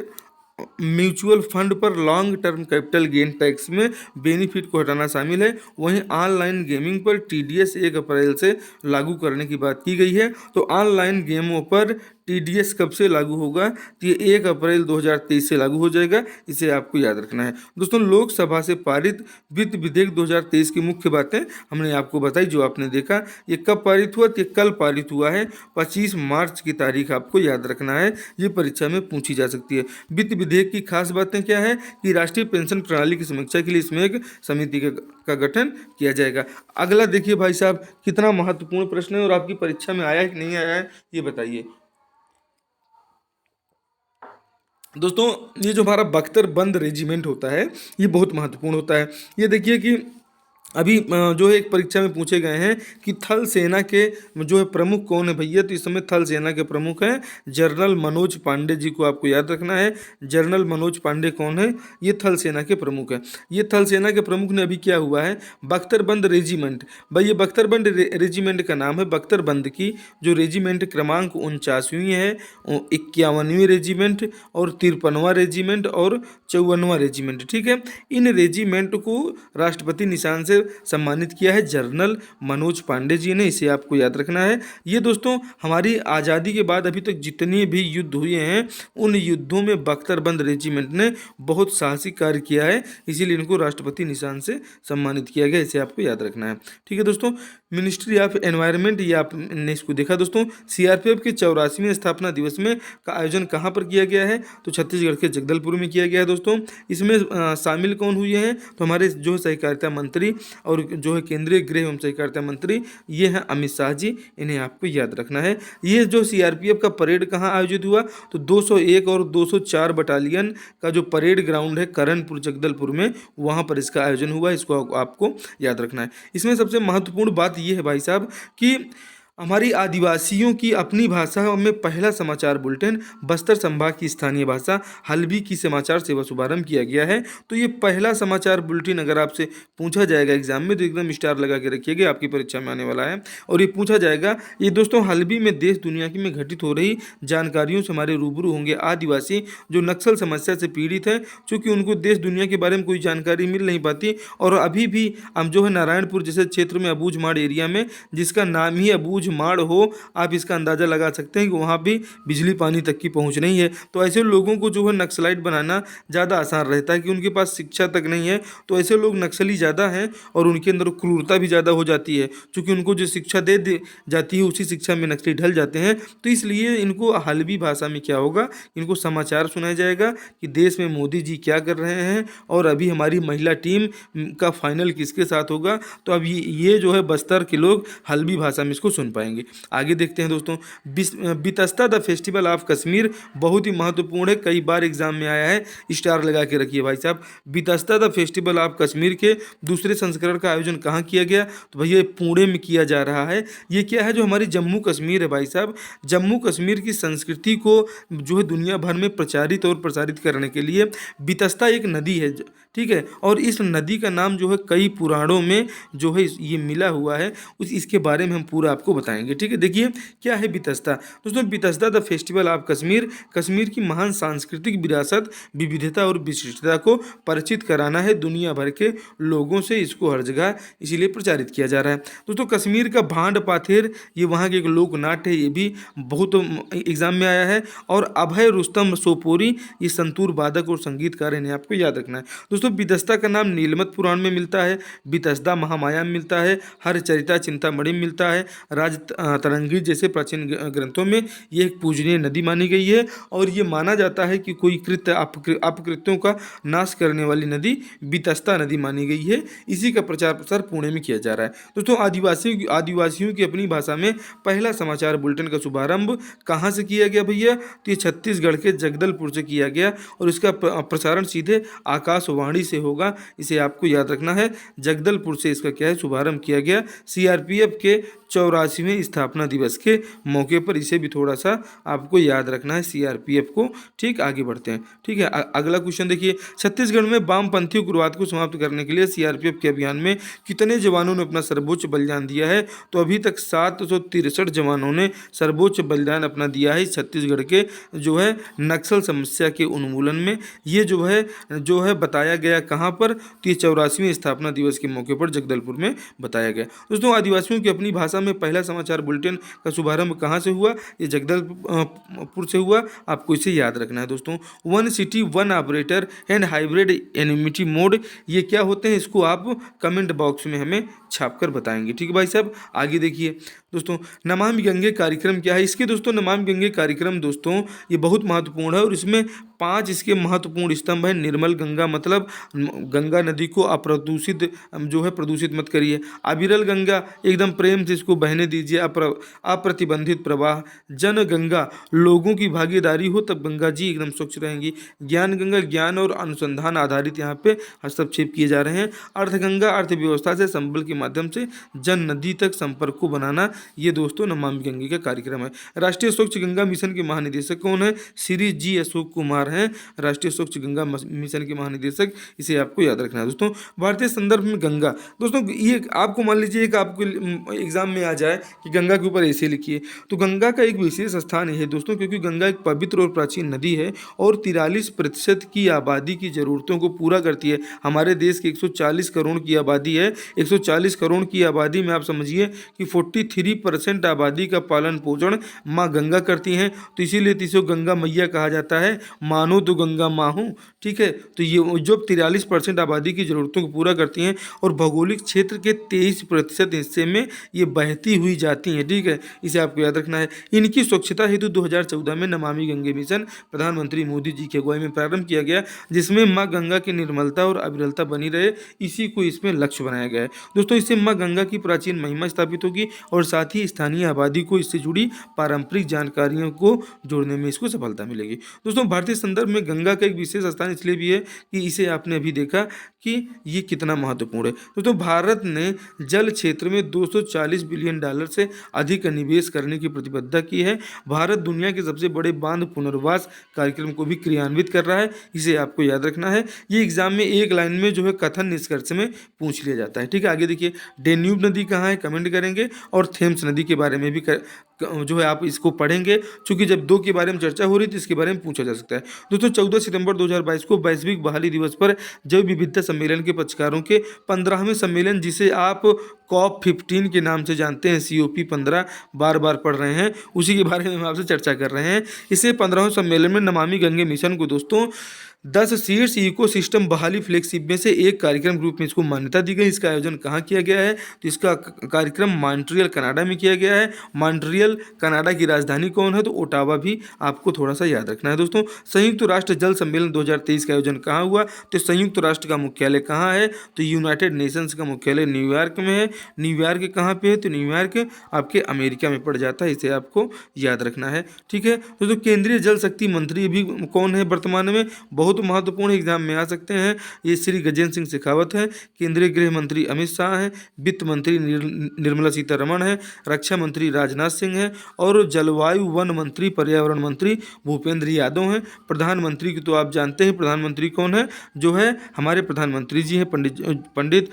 म्यूचुअल फंड पर long term capital gain tax में बेनिफिट को हटाना शामिल है। वहीं ऑनलाइन गेमिंग पर टीडीएस 1 अप्रैल से लागू करने की बात की गई है। तो ऑनलाइन गेमों पर टीडीएस कब से लागू होगा, तो ये 1 अप्रैल 2023 से लागू हो जाएगा। इसे आपको याद रखना है। दोस्तों, लोकसभा से पारित वित्त विधेयक 2023 की मुख्य बातें हमने आपको बताई, जो आपने देखा। ये कब पारित हुआ, तो ये कल पारित हुआ है। 25 मार्च की तारीख आपको याद रखना है, ये परीक्षा में पूछी जा सकती है। वित्त विधेयक की खास बातें क्या है, कि राष्ट्रीय पेंशन प्रणाली की समीक्षा के लिए इसमें एक समिति का गठन किया जाएगा। अगला देखिए भाई साहब, कितना महत्वपूर्ण प्रश्न है और आपकी परीक्षा में आया है कि नहीं आया है, ये बताइए। दोस्तों, ये जो हमारा बख्तरबंद रेजिमेंट होता है, ये बहुत महत्वपूर्ण होता है। ये देखिए कि अभी जो है एक परीक्षा में पूछे गए हैं कि थल सेना के जो है प्रमुख कौन है भैया, तो इस समय थल सेना के प्रमुख हैं जनरल मनोज पांडे जी को आपको याद रखना है। जनरल मनोज पांडे कौन है, ये थल सेना के प्रमुख हैं। ये थल सेना के प्रमुख ने अभी क्या हुआ है, बख्तरबंद रेजिमेंट। भाई ये बख्तरबंद रेजिमेंट का नाम है। बख्तरबंद की जो रेजिमेंट क्रमांक 49वीं है, 51वीं रेजिमेंट और 53वां रेजिमेंट और 54वां रेजिमेंट, ठीक है। इन रेजिमेंट को राष्ट्रपति निशान से से सम्मानित किया है? जनरल मनोज पांडे जी ने, इसे आपको याद रखना है। ये दोस्तों हमारी आज़ादी के बाद अभी तक जितने भी युद्ध हुए हैं उन युद्धों में बख्तरबंद रेजिमेंट ने बहुत साहसिक कार्य किया है, इसीलिए इनको राष्ट्रपति निशान से सम्मानित किया गया, इसे आपको याद रखना है। ठीक है दोस्तों, मिनिस्ट्री ऑफ एनवायरनमेंट, ये आपने इसको देखा दोस्तों। सीआरपीएफ के 84वें स्थापना दिवस में का आयोजन कहाँ पर किया गया है? तो छत्तीसगढ़ के जगदलपुर में किया गया है दोस्तों। इसमें शामिल कौन हुए हैं? तो हमारे जो सहकारिता मंत्री और जो है केंद्रीय गृह एवं सहकारिता मंत्री, ये हैं अमित शाह जी, इन्हें आपको याद रखना है। ये जो सीआरपीएफ का परेड कहाँ आयोजित हुआ? तो 201 और 204 बटालियन का जो परेड ग्राउंड है करणपुर जगदलपुर में, वहाँ पर इसका आयोजन हुआ, इसको आपको याद रखना है। इसमें सबसे महत्वपूर्ण बात ये है भाई साहब कि हमारी आदिवासियों की अपनी भाषा में पहला समाचार बुलेटिन बस्तर संभाग की स्थानीय भाषा हल्बी की समाचार सेवा शुभारंभ किया गया है। तो ये पहला समाचार बुलेटिन अगर आपसे पूछा जाएगा एग्जाम में तो एकदम स्टार लगा के रखिएगा, आपकी परीक्षा में आने वाला है। और ये पूछा जाएगा, ये दोस्तों हल्बी में देश दुनिया की में घटित हो रही जानकारियों से हमारे रूबरू होंगे आदिवासी जो नक्सल समस्या से पीड़ित है, चूँकि उनको देश दुनिया के बारे में कोई जानकारी मिल नहीं पाती। और अभी भी हम जो है नारायणपुर जैसे क्षेत्र में अबूझमाड़ एरिया में, जिसका नाम ही अबूझ माड़ हो, आप इसका अंदाज़ा लगा सकते हैं कि वहाँ भी बिजली पानी तक की पहुँच नहीं है। तो ऐसे लोगों को जो है नक्सलाइट बनाना ज़्यादा आसान रहता है कि उनके पास शिक्षा तक नहीं है। तो ऐसे लोग नक्सली ज़्यादा हैं और उनके अंदर क्रूरता भी ज़्यादा हो जाती है, क्योंकि उनको जो शिक्षा दे दी जाती है उसी शिक्षा में नक्सली ढल जाते हैं। तो इसलिए इनको हल्बी भाषा में क्या होगा, इनको समाचार सुनाया जाएगा कि देश में मोदी जी क्या कर रहे हैं और अभी हमारी महिला टीम का फाइनल किसके साथ होगा। तो अब ये जो है बस्तर के लोग हल्बी भाषा में इसको सुन पाएंगे। आगे देखते हैं दोस्तों, Bitasta the festival of Kashmir बहुत ही महत्वपूर्ण है, कई बार एग्जाम में आया है, स्टार लगा के रखिए भाई साहब। Vitasta the festival of Kashmir के दूसरे संस्करण का आयोजन कहाँ किया गया? तो भैया पुणे में किया जा रहा है। ये क्या है, जो हमारी जम्मू कश्मीर है भाई साहब, जम्मू कश्मीर की संस्कृति को जो है दुनिया भर में प्रचारित और प्रसारित करने के लिए बितस्ता एक नदी है, ठीक है, और इस नदी का नाम जो है कई पुराणों में जो है ये मिला हुआ है, इसके बारे में हम पूरा आपको बताएंगे। ठीक है, देखिए क्या है बितस्ता दोस्तों। Bitasta the festival of Kashmir, Kashmir की महान सांस्कृतिक विरासत, विविधता और विशिष्टता को परिचित कराना है दुनिया भर के लोगों से, इसको हर जगह इसीलिए प्रचारित किया जा रहा है दोस्तों। कश्मीर का भांड पाथेर, ये वहाँ के एक लोक नाट्य है, ये भी बहुत एग्जाम में आया है। और अभय रुस्तम सोपोरी, ये संतूर वादक और संगीतकार, इन्हें आपको याद रखना है दोस्तों। बितस्ता का नाम नीलमत पुराण में मिलता है, बितस्दा महामाया में मिलता है, हर चरिता चिंतामणि में मिलता है, राज तरंगी जैसे प्राचीन ग्रंथों में ये एक पूजनीय नदी मानी गई है। और ये माना जाता है कि कोई कृत्य अपकृत्यों का नाश करने वाली नदी बितस्ता नदी मानी गई है। इसी का प्रचार प्रसार पुणे में किया जा रहा है दोस्तों। आदिवासियों की अपनी भाषा में पहला समाचार बुलेटिन का शुभारंभ कहाँ से किया गया भैया? तो ये छत्तीसगढ़ के जगदलपुर से किया गया और इसका प्रसारण सीधे आकाशवाणी से होगा, इसे आपको याद रखना है। जगदलपुर से इसका क्या है, शुभारंभ किया गया सीआरपीएफ के 84वें स्थापना दिवस के मौके पर, इसे भी थोड़ा सा आपको याद रखना है सीआरपीएफ को। ठीक, आगे बढ़ते हैं। ठीक है, अगला क्वेश्चन देखिए, छत्तीसगढ़ में वामपंथी उग्रवाद को समाप्त करने के लिए सीआरपीएफ के अभियान में कितने जवानों ने अपना सर्वोच्च बलिदान दिया है? तो अभी तक 763 जवानों ने सर्वोच्च बलिदान अपना दिया है छत्तीसगढ़ के जो है नक्सल समस्या के उन्मूलन में। ये जो है बताया गया कहाँ पर? तो ये 84वें स्थापना दिवस के मौके पर जगदलपुर में बताया गया दोस्तों। आदिवासियों की अपनी भाषा में पहला समाचार बुलेटिन का शुभारंभ कहाँ से हुआ? ये जगदलपुर से हुआ, आपको इसे याद रखना है दोस्तों। One city one operator and hybrid amenity mode, ये क्या होते हैं, इसको आप कमेंट बॉक्स में हमें छापकर बताएंगे। ठीक है भाई साहब, आगे देखिए दोस्तों, नमामि गंगे कार्यक्रम क्या है? इसके दोस्तों नमामि गंगे कार्यक्रम दोस्तों ये बहुत महत्वपूर्ण है और इसमें 5 इसके महत्वपूर्ण स्तंभ है। निर्मल गंगा, मतलब गंगा नदी को अप्रदूषित जो है प्रदूषित मत करिए। अविरल गंगा, एकदम प्रेम से इसको बहने दीजिए। अप्रतिबंधित प्रवाह। जन गंगा, लोगों की भागीदारी हो तब गंगा जी एकदम स्वच्छ रहेंगी। ज्ञान गंगा, ज्ञान और अनुसंधान आधारित यहाँ पे हस्तक्षेप किए जा रहे हैं। अर्थ गंगा, अर्थव्यवस्था से संबल के माध्यम से जन नदी तक संपर्क को बनाना, ये दोस्तों नमामि गंगे का कार्यक्रम है। राष्ट्रीय स्वच्छ गंगा मिशन के महानिदेशक कौन है? श्री जी अशोक कुमार हैं राष्ट्रीय स्वच्छ गंगा मिशन के महानिदेशक, इसे आपको याद रखना है दोस्तों। भारतीय संदर्भ में गंगा, दोस्तों ये आपको मान लीजिए एक आपको एग्जाम में आ जाए कि गंगा के ऊपर ऐसे लिखिए, तो गंगा का एक विशेष स्थान है दोस्तों, क्योंकि गंगा एक पवित्र और प्राचीन नदी है और 43% की आबादी की ज़रूरतों को पूरा करती है। हमारे देश की 140 करोड़ की आबादी है, 140 करोड़ की आबादी में आप समझिए कि 43% आबादी का पालन पोषण माँ गंगा करती हैं, तो इसीलिए इसको गंगा मैया कहा जाता है, मानो तो गंगा माँ हूँ, ठीक है। तो ये जो 43% आबादी की ज़रूरतों को पूरा करती हैं और भौगोलिक क्षेत्र के 23% हिस्से में ये बहती हुई जाती हैं, ठीक है, इसे आपको याद रखना है। इनकी स्वच्छता हेतु 2014 में नमामि गंगे मिशन प्रधानमंत्री मोदी जी की अगुवाई में प्रारंभ किया गया, जिसमें माँ गंगा की निर्मलता और अविरलता बनी रहे, इसी को इसमें लक्ष्य बनाया गया है दोस्तों। इससे माँ गंगा की प्राचीन महिमा स्थापित होगी और साथ ही स्थानीय आबादी को इससे जुड़ी पारंपरिक जानकारियों को जोड़ने में इसको सफलता मिलेगी दोस्तों। भारतीय संदर्भ में गंगा का एक विशेष स्थान इसलिए भी है कि इसे आपने अभी देखा कि ये कितना महत्वपूर्ण है दोस्तों। भारत ने जल क्षेत्र में $240 बिलियन से अधिक निवेश करने की प्रतिबद्धता की है। भारत दुनिया के सबसे बड़े बांध पुनर्वास कार्यक्रम को भी क्रियान्वित कर रहा है, इसे आपको याद रखना है। ये एग्जाम में एक लाइन में जो है कथन निष्कर्ष में पूछ लिया जाता है, ठीक है। आगे देखिए, डेन्यूब नदी कहाँ है, कमेंट करेंगे, और थेम्स नदी के बारे में भी जो है आप इसको पढ़ेंगे, क्योंकि जब दो के बारे में चर्चा हो रही है तो इसके बारे में पूछा जा सकता है दोस्तों। 14 सितंबर 2022 को वैश्विक बहाली दिवस पर जैव विविधता सम्मेलन के पक्षकारों के 15वें सम्मेलन, जिसे आप COP15 के नाम से जानते हैं, COP15 बार बार पढ़ रहे हैं, उसी के बारे में हम आपसे चर्चा कर रहे हैं। इसे 15वें सम्मेलन में नमामि गंगे मिशन को दोस्तों 10 शीर्ष इकोसिस्टम बहाली फ्लैगशिप में से एक कार्यक्रम के रूप में इसको मान्यता दी गई। इसका आयोजन कहाँ किया गया है, तो इसका कार्यक्रम मॉन्ट्रियल कनाडा में किया गया है। मॉन्ट्रियल कनाडा की राजधानी कौन है, तो ओटावा भी आपको थोड़ा सा याद रखना है दोस्तों। संयुक्त राष्ट्र जल सम्मेलन 2023 का आयोजन कहाँ हुआ, तो संयुक्त राष्ट्र का मुख्यालय कहाँ है, तो यूनाइटेड नेशंस का मुख्यालय न्यूयॉर्क में है। न्यूयॉर्क कहाँ पे है, तो न्यूयॉर्क आपके अमेरिका में पड़ जाता है, इसे आपको याद रखना है, ठीक है दोस्तों। केंद्रीय जल शक्ति मंत्री भी कौन है वर्तमान में, बहुत महत्वपूर्ण एग्जाम में आ सकते हैं, ये श्री गजेंद्र सिंह शेखावत है। केंद्रीय गृह मंत्री अमित शाह हैं, वित्त मंत्री निर्मला सीतारमण है, रक्षा मंत्री राजनाथ सिंह है, और जलवायु वन मंत्री पर्यावरण मंत्री भूपेंद्र यादव हैं। प्रधानमंत्री की तो आप जानते हैं, प्रधानमंत्री कौन है, जो है हमारे प्रधानमंत्री जी हैं, पंडित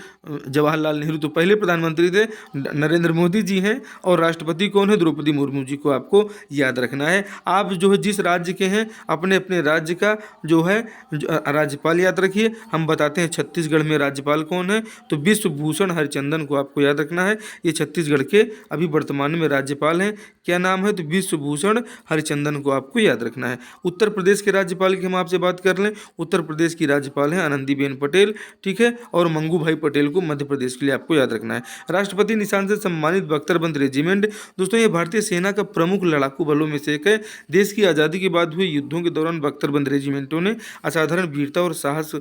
जवाहरलाल नेहरू तो पहले प्रधानमंत्री थे, नरेंद्र मोदी जी हैं, और राष्ट्रपति कौन है, द्रौपदी मुर्मू जी को आपको याद रखना है। आप जो है जिस राज्य के हैं अपने अपने राज्य का जो है राज्यपाल याद रखिए। हम बताते हैं छत्तीसगढ़ में राज्यपाल कौन है, तो विश्वभूषण हरिचंदन को आपको याद रखना है। ये छत्तीसगढ़ के अभी वर्तमान में राज्यपाल हैं, क्या नाम है, तो विश्वभूषण हरिचंदन को आपको याद रखना है। उत्तर प्रदेश के राज्यपाल की हम आपसे बात कर लें, उत्तर प्रदेश की राज्यपाल हैं आनंदीबेन पटेल, ठीक है, और मंगू भाई पटेल को मध्य प्रदेश के लिए आपको याद रखना है। राष्ट्रपति निशान से सम्मानित बख्तरबंद रेजिमेंट दोस्तों, ये भारतीय सेना का प्रमुख लड़ाकू बलों में से एक है। देश की आज़ादी के बाद हुए युद्धों के दौरान बख्तरबंद रेजिमेंटों ने असाधारण वीरता और साहस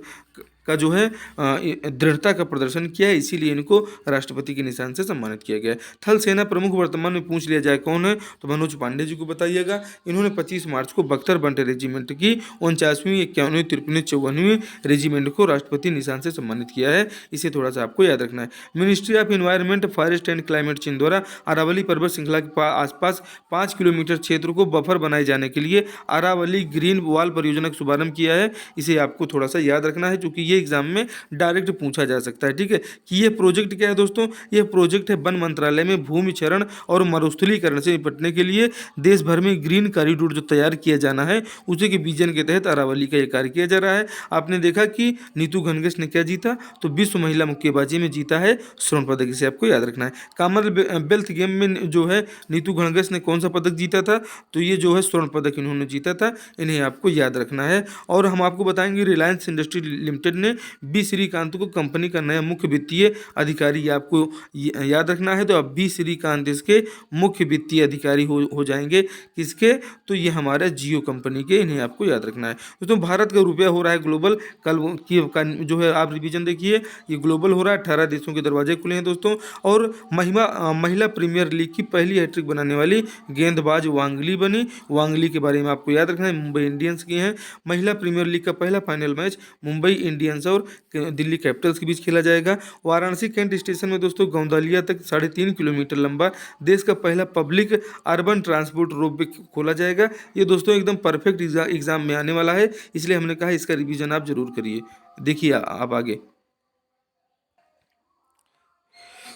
का जो है दृढ़ता का प्रदर्शन किया है, इसीलिए इनको राष्ट्रपति के निशान से सम्मानित किया गया है। थल सेना प्रमुख वर्तमान में पूछ लिया जाए कौन है, तो मनोज पांडे जी को बताइएगा। इन्होंने 25 मार्च को बख्तरबंद रेजिमेंट की 49वीं 51वीं 53वीं 54वीं रेजिमेंट को राष्ट्रपति निशान से सम्मानित किया है, इसे थोड़ा सा आपको याद रखना है। Ministry of environment forest and climate change द्वारा अरावली पर्वत श्रृंखला के आसपास 5 किलोमीटर क्षेत्र को बफर बनाए जाने के लिए अरावली ग्रीन वॉल परियोजना का शुभारंभ किया है, इसे आपको थोड़ा सा याद रखना है, क्योंकि एग्जाम में डायरेक्ट पूछा जा सकता है, ठीक है। कि ये प्रोजेक्ट क्या है दोस्तों, ये प्रोजेक्ट है वन मंत्रालय में भूमि क्षरण और मरुस्थलीकरण से निपटने के लिए देश भर में ग्रीन कॉरिडोर जो तैयार किया जाना है, उसी के विजन के तहत अरावली का ये कार्य किया जा रहा है। आपने देखा कि नीतू घनघस ने क्या जीता, तो विश्व महिला मुक्केबाजी में जीता है स्वर्ण पदक, इसे आपको याद रखना है। कॉमनवेल्थ गेम में जो है नीतू घनघस ने कौन सा पदक जीता था, तो ये जो है स्वर्ण पदक इन्होंने जीता था, इन्हें आपको याद रखना है। और हम आपको बताएंगे रिलायंस इंडस्ट्री लिमिटेड ने बी श्रीकांत को कंपनी का नया मुख्य वित्तीय अधिकारी आपको याद रखना है, तो अब बी श्रीकांत इसके मुख्य वित्तीय अधिकारी हो जाएंगे, किसके, तो ये हमारा जियो कंपनी के, इन्हें आपको याद रखना है दोस्तों। भारत का रुपया हो रहा है ग्लोबल, कल की जो है आप रिवीजन देखिए, ये ग्लोबल हो रहा है, 18 देशों के दरवाजे खुले हैं दोस्तों। और महिला प्रीमियर लीग की पहली हैट्रिक बनाने वाली गेंदबाज वांगली बनी, वांगली के बारे में आपको याद रखना है, मुंबई इंडियंस की हैं। महिला प्रीमियर लीग का पहला final match Mumbai Indians intelligence और दिल्ली कैपिटल्स के बीच खेला जाएगा। वाराणसी कैंट स्टेशन में दोस्तों गोंदवालिया तक 3.5 किलोमीटर लंबा देश का पहला पब्लिक अर्बन ट्रांसपोर्ट रोपवे खोला जाएगा। ये दोस्तों एकदम परफेक्ट एग्जाम में आने वाला है, इसलिए हमने कहा इसका रिवीजन आप जरूर करिए। देखिए आप आगे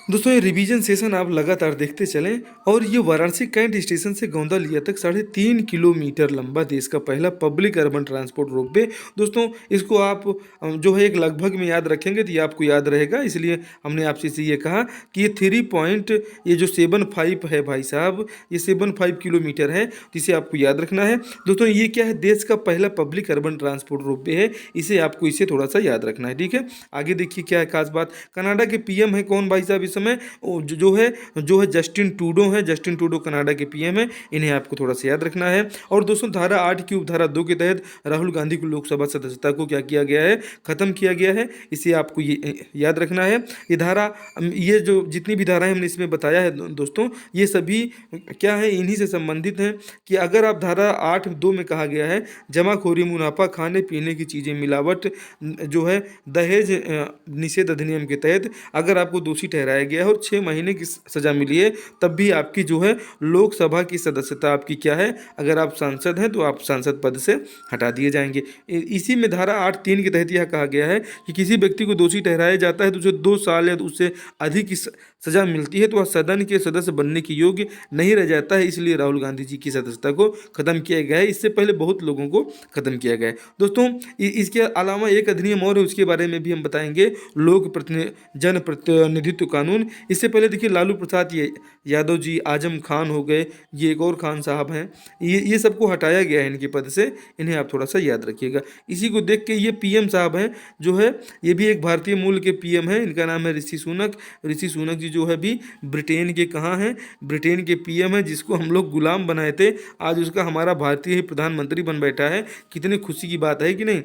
दोस्तों, ये रिवीजन सेशन आप लगातार देखते चलें। और ये वाराणसी कैंट स्टेशन से गोंदवालिया तक 3.5 किलोमीटर लंबा देश का पहला पब्लिक अर्बन ट्रांसपोर्ट रोपवे। दोस्तों इसको आप जो है एक लगभग में याद रखेंगे तो ये आपको याद रहेगा, इसलिए हमने आपसे ये कहा कि ये 3.75 है भाई साहब, ये 75 किलोमीटर है, तो इसे आपको याद रखना है। दोस्तों ये क्या है, देश का पहला पब्लिक अर्बन ट्रांसपोर्ट रोपवे है, इसे आपको इसे थोड़ा सा याद रखना है। ठीक है, आगे देखिए क्या है खास बात। कनाडा के पीएम है कौन भाई साहब इस समय, जो है जस्टिन ट्रूडो है। जस्टिन ट्रूडो कनाडा के पीएम है, इन्हें आपको थोड़ा सा याद रखना है। और दोस्तों धारा 8 की उपधारा 2 के तहत राहुल गांधी को लोकसभा सदस्यता को क्या किया गया है, खत्म किया गया है, इसे आपको ये याद रखना है। ये धारा, ये जो जितनी भी धाराएं हमने इसमें बताया है दोस्तों, ये सभी क्या है, इन्हीं से संबंधित हैं। कि अगर आप धारा 8(2) में कहा गया है जमाखोरी, मुनाफा, खाने पीने की चीज़ें, मिलावट, जो है दहेज निषेध अधिनियम के तहत अगर आपको दोषी ठहराया गया है और 6 महीने की सजा मिली है, तब भी आपकी जो है लोकसभा की सदस्यता आपकी क्या है, अगर आप सांसद हैं तो आप सांसद पद से हटा दिए जाएंगे। इसी में धारा 8(3) के तहत यह कहा गया है कि किसी व्यक्ति को दोषी ठहराया जाता है तो उसे 2 साल या उससे अधिक की सजा मिलती है तो वह सदन के सदस्य बनने के योग्य नहीं रह जाता है। इसलिए राहुल गांधी जी की सदस्यता को खत्म किया गया है। इससे पहले बहुत लोगों को खत्म किया गया है। दोस्तों इसके अलावा एक अधिनियम और है, उसके बारे में भी हम बताएंगे, जन प्रतिनिधित्व कानून। इससे पहले देखिए लालू प्रसाद यादव जी, आजम खान हो गए, ये एक और खान साहब हैं, ये सबको हटाया गया है इनके पद से, इन्हें आप थोड़ा सा याद रखिएगा। इसी को देख के ये पीएम साहब हैं जो है, ये भी एक भारतीय मूल के पीएम हैं, इनका नाम है ऋषि सुनक। ऋषि सुनक जी जो है भी ब्रिटेन के कहाँ हैं, ब्रिटेन के पीएम हैं, जिसको हम लोग गुलाम बनाए थे, आज उसका हमारा भारतीय ही प्रधानमंत्री बन बैठा है। कितनी खुशी की बात है कि नहीं,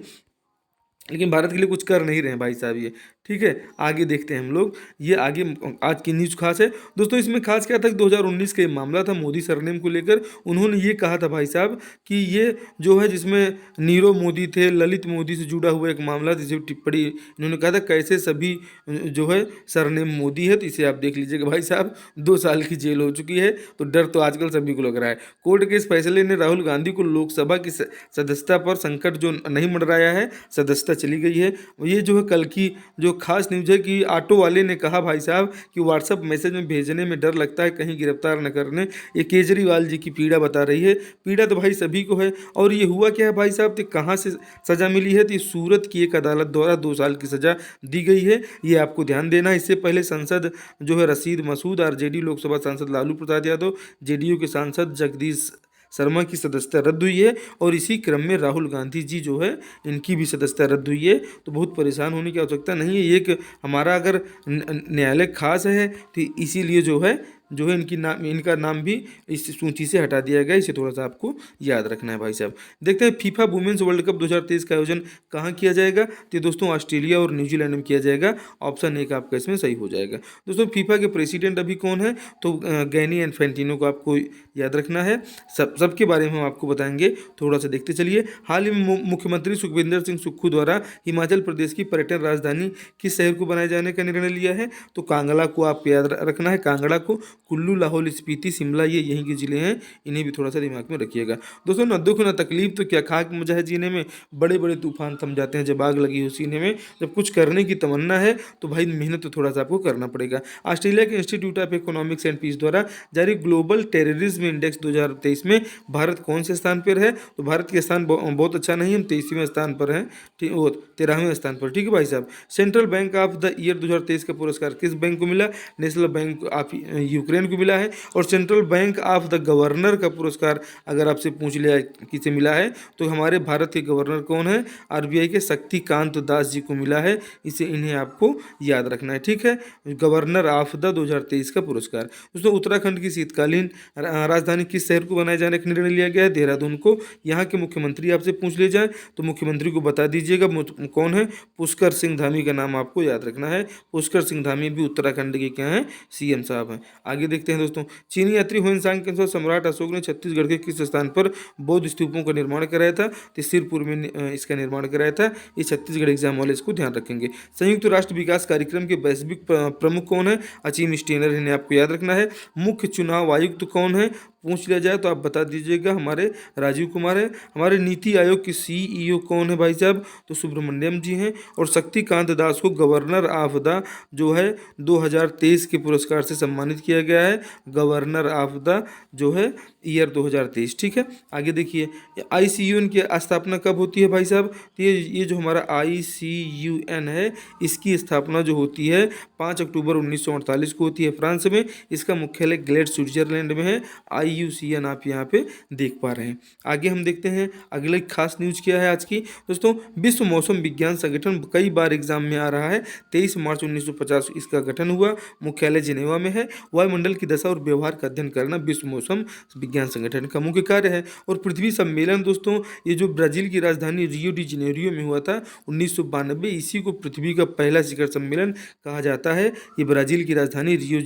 लेकिन भारत के लिए कुछ कर नहीं रहे हैं भाई साहब ये। ठीक है, आगे देखते हैं हम लोग, ये आगे आज की न्यूज़ खास है दोस्तों। इसमें खास क्या था कि 2019 का ये मामला था मोदी सरनेम को लेकर। उन्होंने ये कहा था भाई साहब कि ये जो है, जिसमें नीरव मोदी थे, ललित मोदी से जुड़ा हुआ एक मामला, जिसे टिप्पणी इन्होंने कहा था कैसे सभी जो है सरनेम मोदी है, तो इसे आप देख लीजिएगा भाई साहब। 2 साल की जेल हो चुकी है, तो डर तो आजकल सभी को लग रहा है। कोर्ट के इस फैसले ने राहुल गांधी को लोकसभा की सदस्यता पर संकट जो नहीं मंडराया है, सदस्यता चली गई है। ये जो है कल की जो खास न्यूज़ है कि ऑटो वाले ने कहा भाई साहब कि व्हाट्सएप मैसेज में भेजने में डर लगता है कहीं गिरफ्तार न करने। ये केजरीवाल जी की पीड़ा बता रही है। पीड़ा तो भाई सभी को है। और ये हुआ क्या है भाई साहब, तो कहाँ से सज़ा मिली है, तो सूरत की एक अदालत द्वारा 2 साल की सज़ा दी गई है, ये आपको ध्यान देना। इससे पहले संसद जो है रशीद मसूद और जेडीयू लोकसभा सांसद लालू प्रसाद यादव, जेडीयू के सांसद जगदीश शर्मा की सदस्यता रद्द हुई है। और इसी क्रम में राहुल गांधी जी जो है, इनकी भी सदस्यता रद्द हुई है। तो बहुत परेशान होने की आवश्यकता नहीं है। एक हमारा अगर न्यायालय खास है तो इसीलिए जो है इनका नाम भी इस सूची से हटा दिया गया। इसे थोड़ा सा आपको याद रखना है भाई साहब। देखते हैं फीफा वुमेन्स वर्ल्ड कप 2023 का आयोजन कहाँ किया जाएगा, तो दोस्तों ऑस्ट्रेलिया और न्यूजीलैंड में किया जाएगा। ऑप्शन 1 आपका इसमें सही हो जाएगा। दोस्तों फीफा के प्रेसिडेंट अभी कौन है, तो गैनी इन्फेंटिनो को आपको याद रखना है। सबके बारे में हम आपको बताएंगे, थोड़ा सा देखते चलिए। हाल ही में मुख्यमंत्री सुखविंदर सिंह सुक्खू द्वारा हिमाचल प्रदेश की पर्यटन राजधानी किस शहर को बनाए जाने का निर्णय लिया है, तो कांगड़ा को आप याद रखना है। कांगड़ा को, कुल्लू, लाहौल स्पीति, शिमला, ये यहीं के जिले हैं, इन्हें भी थोड़ा सा दिमाग में रखिएगा। दोस्तों न दुख न तकलीफ तो क्या खाक मजा है जीने में, बड़े बड़े तूफान थम जाते हैं जब आग लगी हो सीने में। जब कुछ करने की तमन्ना है तो भाई मेहनत तो थोड़ा सा आपको करना पड़ेगा। ऑस्ट्रेलिया के institute of economics and peace द्वारा जारी ग्लोबल टेररिज्म इंडेक्स 2023 में भारत कौन से स्थान पर है, तो भारत के स्थान बहुत अच्छा नहीं, हम 23वें स्थान पर हैं, ठीक, वो 13वें स्थान पर। ठीक है भाई साहब। Central bank of the year 2023 का पुरस्कार किस बैंक को मिला, नेशनल बैंक ऑफ यूक्रेन को मिला है। और central bank of the governor का पुरस्कार अगर आपसे पूछ लिया किसे मिला है, तो हमारे भारत के गवर्नर कौन है, आरबीआई के शक्तिकांत दास जी को मिला है। इन्हें आपको याद रखना है। ठीक है, गवर्नर ऑफ द 2023 का पुरस्कार। दोस्तों उत्तराखंड की शीतकालीन राजधानी किस शहर को बनाए जाने का निर्णय लिया गया है, देहरादून को। यहाँ के मुख्यमंत्री आपसे पूछ लिए जाए तो मुख्यमंत्री को बता दीजिएगा कौन है, पुष्कर सिंह धामी का नाम आपको याद रखना है। पुष्कर सिंह धामी भी उत्तराखंड के क्या हैं, सीएम साहब हैं। आगे देखते हैं दोस्तों, चीनी यात्री हुएनसांग के अनुसार सम्राट अशोक ने छत्तीसगढ़ के किस स्थान पर बौद्ध स्तूपों का निर्माण कराया था? तो सिरपुर में इसका निर्माण कराया था। ये छत्तीसगढ़ एग्जाम वाले इसको ध्यान रखेंगे। संयुक्त राष्ट्र विकास कार्यक्रम के वैश्विक प्रमुख कौन है? अचीम स्टेनर, इन्हें आपको याद रखना है। मुख्य चुनाव आयुक्त कौन है? पूछ लिया जाए तो आप बता दीजिएगा, हमारे राजीव कुमार है। हमारे नीति आयोग के सीईओ कौन है भाई साहब? तो सुब्रमण्यम जी हैं। और शक्तिकांत दास को गवर्नर ऑफ द जो है 2023 के पुरस्कार से सम्मानित किया गया है, गवर्नर ऑफ द जो है ईयर 2023। ठीक है, आगे देखिए, ICUN की स्थापना कब होती है भाई साहब? तो ये जो हमारा ICUN है, इसकी स्थापना जो होती है 5 अक्टूबर 1948 को होती है फ्रांस में। इसका मुख्यालय ग्लेड स्विट्जरलैंड में है। IUCN आप यहाँ पे देख पा रहे हैं। आगे हम देखते हैं अगले खास न्यूज क्या है आज की दोस्तों। विश्व मौसम विज्ञान संगठन कई बार एग्जाम में आ रहा है। 23 मार्च 1950 इसका गठन हुआ, मुख्यालय जिनेवा में है। वायुमंडल की दशा और व्यवहार का अध्ययन करना विश्व मौसम विज्ञान संगठन का मुख्य कार्य है। और पृथ्वी सम्मेलन दोस्तों, ये जो ब्राजील की राजधानी रियो डी जेनेरियो में हुआ था 1992, इसी को पृथ्वी का पहला शिखर सम्मेलन कहा जाता है। ये ब्राजील की राजधानी रियो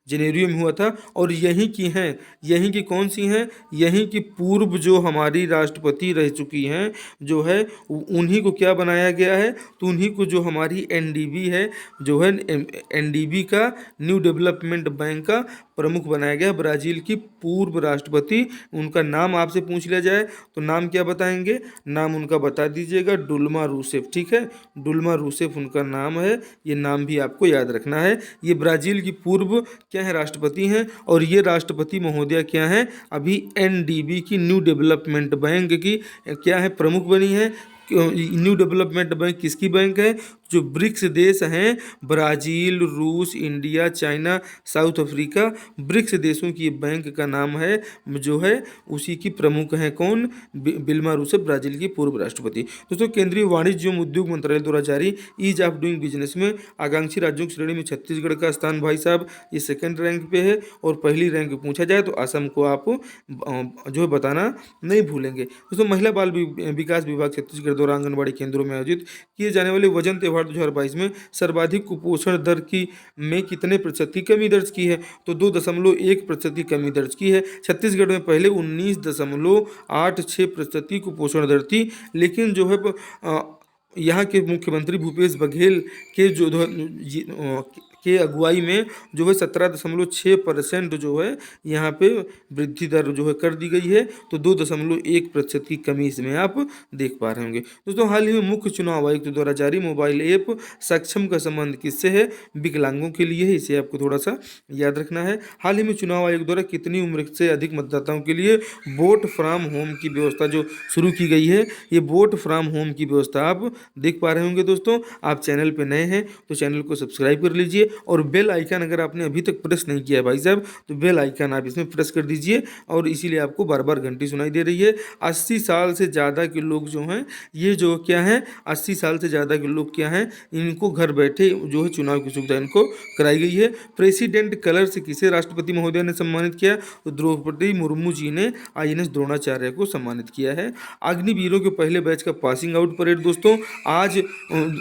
जेनेरियो में हुआ था। और यहीं की हैं, यहीं की कौन सी हैं? यहीं की पूर्व जो हमारी राष्ट्रपति रह चुकी हैं जो है, उन्हीं को क्या बनाया गया है? तो उन्हीं को जो हमारी NDB है जो है, NDB का न्यू डेवलपमेंट बैंक का प्रमुख बनाया गया। ब्राज़ील की पूर्व राष्ट्रपति, उनका नाम आपसे पूछ लिया जाए तो नाम क्या बताएंगे? नाम उनका बता दीजिएगा, डुल्मा रूसेफ। ठीक है, डुल्मा रूसेफ उनका नाम है। ये नाम भी आपको याद रखना है। ये ब्राज़ील की पूर्व क्या है? राष्ट्रपति हैं। और ये राष्ट्रपति महोदया क्या है? अभी NDB की न्यू डेवलपमेंट बैंक की क्या है? प्रमुख बनी है। न्यू डेवलपमेंट बैंक किसकी बैंक है? जो ब्रिक्स देश हैं, ब्राज़ील, रूस, India, China, South Africa, BRICS देशों की बैंक का नाम है जो है, उसी की प्रमुख हैं कौन? बिल्मा रूसेफ, ब्राज़ील की पूर्व राष्ट्रपति। दोस्तों, केंद्रीय वाणिज्य एवं उद्योग मंत्रालय द्वारा जारी ईज ऑफ डूइंग बिजनेस में आकांक्षी राज्यों की श्रेणी में छत्तीसगढ़ का स्थान भाई साहब ये सेकंड रैंक पे है। और पहली रैंक पूछा जाए तो असम को आप जो है बताना नहीं भूलेंगे। दोस्तों, महिला बाल विकास विभाग छत्तीसगढ़ द्वारा आंगनबाड़ी केंद्रों में आयोजित किए जाने वाले वजन त्यौहार 2022 में सर्वाधिक कुपोषण दर की में कितने प्रतिशत की कमी दर्ज की है? तो 2.1% की कमी दर्ज की है। छत्तीसगढ़ में पहले 19.86% की कुपोषण दर थी, लेकिन जो है यहाँ के मुख्यमंत्री भूपेश बघेल के जो के अगुवाई में जो है 17.6% जो है यहाँ पे वृद्धि दर जो है कर दी गई है। तो 2.1% की कमी इसमें आप देख पा रहे होंगे। दोस्तों, हाल ही में मुख्य चुनाव आयुक्त द्वारा जारी मोबाइल ऐप सक्षम का संबंध किससे है? विकलांगों के लिए है। इसे आपको थोड़ा सा याद रखना है। हाल ही में चुनाव आयोग द्वारा कितनी उम्र से अधिक मतदाताओं के लिए वोट फ्रॉम होम की व्यवस्था जो शुरू की गई है, ये वोट फ्रॉम होम की व्यवस्था आप देख पा रहे होंगे। दोस्तों, आप चैनल पर नए हैं तो चैनल को सब्सक्राइब कर लीजिए। और बेल आइकन अगर आपने अभी तक प्रेस नहीं किया है भाई साहब, तो बेल आइकन आप इसमें प्रेस कर दीजिए। और इसीलिए आपको बार बार घंटी सुनाई दे रही है। 80 साल से ज़्यादा के लोग जो हैं, ये जो क्या है, 80 साल से ज़्यादा के लोग क्या हैं, इनको घर बैठे जो है चुनाव की सुविधा इनको कराई गई है। प्रेसिडेंट कलर से किसे राष्ट्रपति महोदय ने सम्मानित किया? तो द्रौपदी मुर्मू जी ने INS द्रोणाचार्य को सम्मानित किया है। अग्निवीरों के पहले बैच का पासिंग आउट परेड दोस्तों आज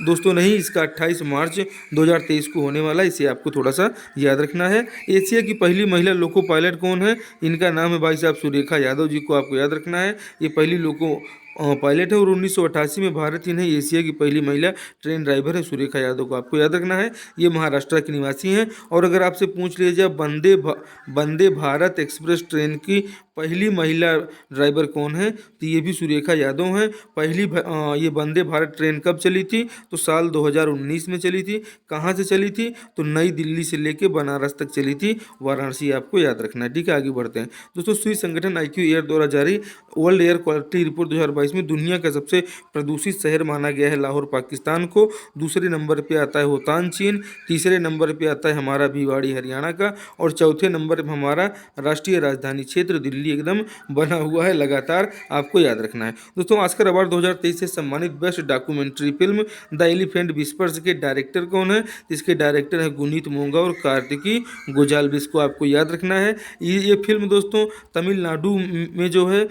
दोस्तों नहीं, इसका 28 मार्च 2023 को होने वाला है। इसे आपको थोड़ा सा याद रखना है। एशिया की पहली महिला लोको पायलट कौन है? इनका नाम है भाई साहब सुरेखा यादव जी को आपको याद रखना है। ये पहली लोको पायलट है। और 1988 में भारत ही नहीं, एशिया की पहली महिला ट्रेन ड्राइवर है सुरेखा यादव को आपको याद रखना है। ये महाराष्ट्र के निवासी हैं। और अगर आपसे पूछ लिया जाए वंदे भारत एक्सप्रेस ट्रेन की पहली महिला ड्राइवर कौन है, तो ये भी सुरेखा यादव हैं। ये वंदे भारत ट्रेन कब चली थी? तो साल 2019 में चली थी। कहाँ से चली थी? तो नई दिल्ली से लेके बनारस तक चली थी। वाराणसी आपको याद रखना है। ठीक है, आगे बढ़ते हैं। दोस्तों, स्विस संगठन IQ एयर द्वारा जारी वर्ल्ड एयर क्वालिटी रिपोर्ट 2022 में दुनिया का सबसे प्रदूषित शहर माना गया है लाहौर पाकिस्तान को। दूसरे नंबर पे आता है होतान चीन। तीसरे नंबर पे आता है हमारा भिवाड़ी हरियाणा का। और चौथे नंबर पर हमारा राष्ट्रीय राजधानी क्षेत्र दिल्ली एकदम बना हुआ है लगातार, आपको याद रखना है। दोस्तों, ऑस्कर अवार्ड 2023 से सम्मानित best documentary film the elephant whispers के डायरेक्टर कौन है? इसके डायरेक्टर है गुनीत मोंगा और कार्तिकी गोजाल्विस को आपको याद रखना है। ये फिल्म दोस्तों तमिलनाडु में जो है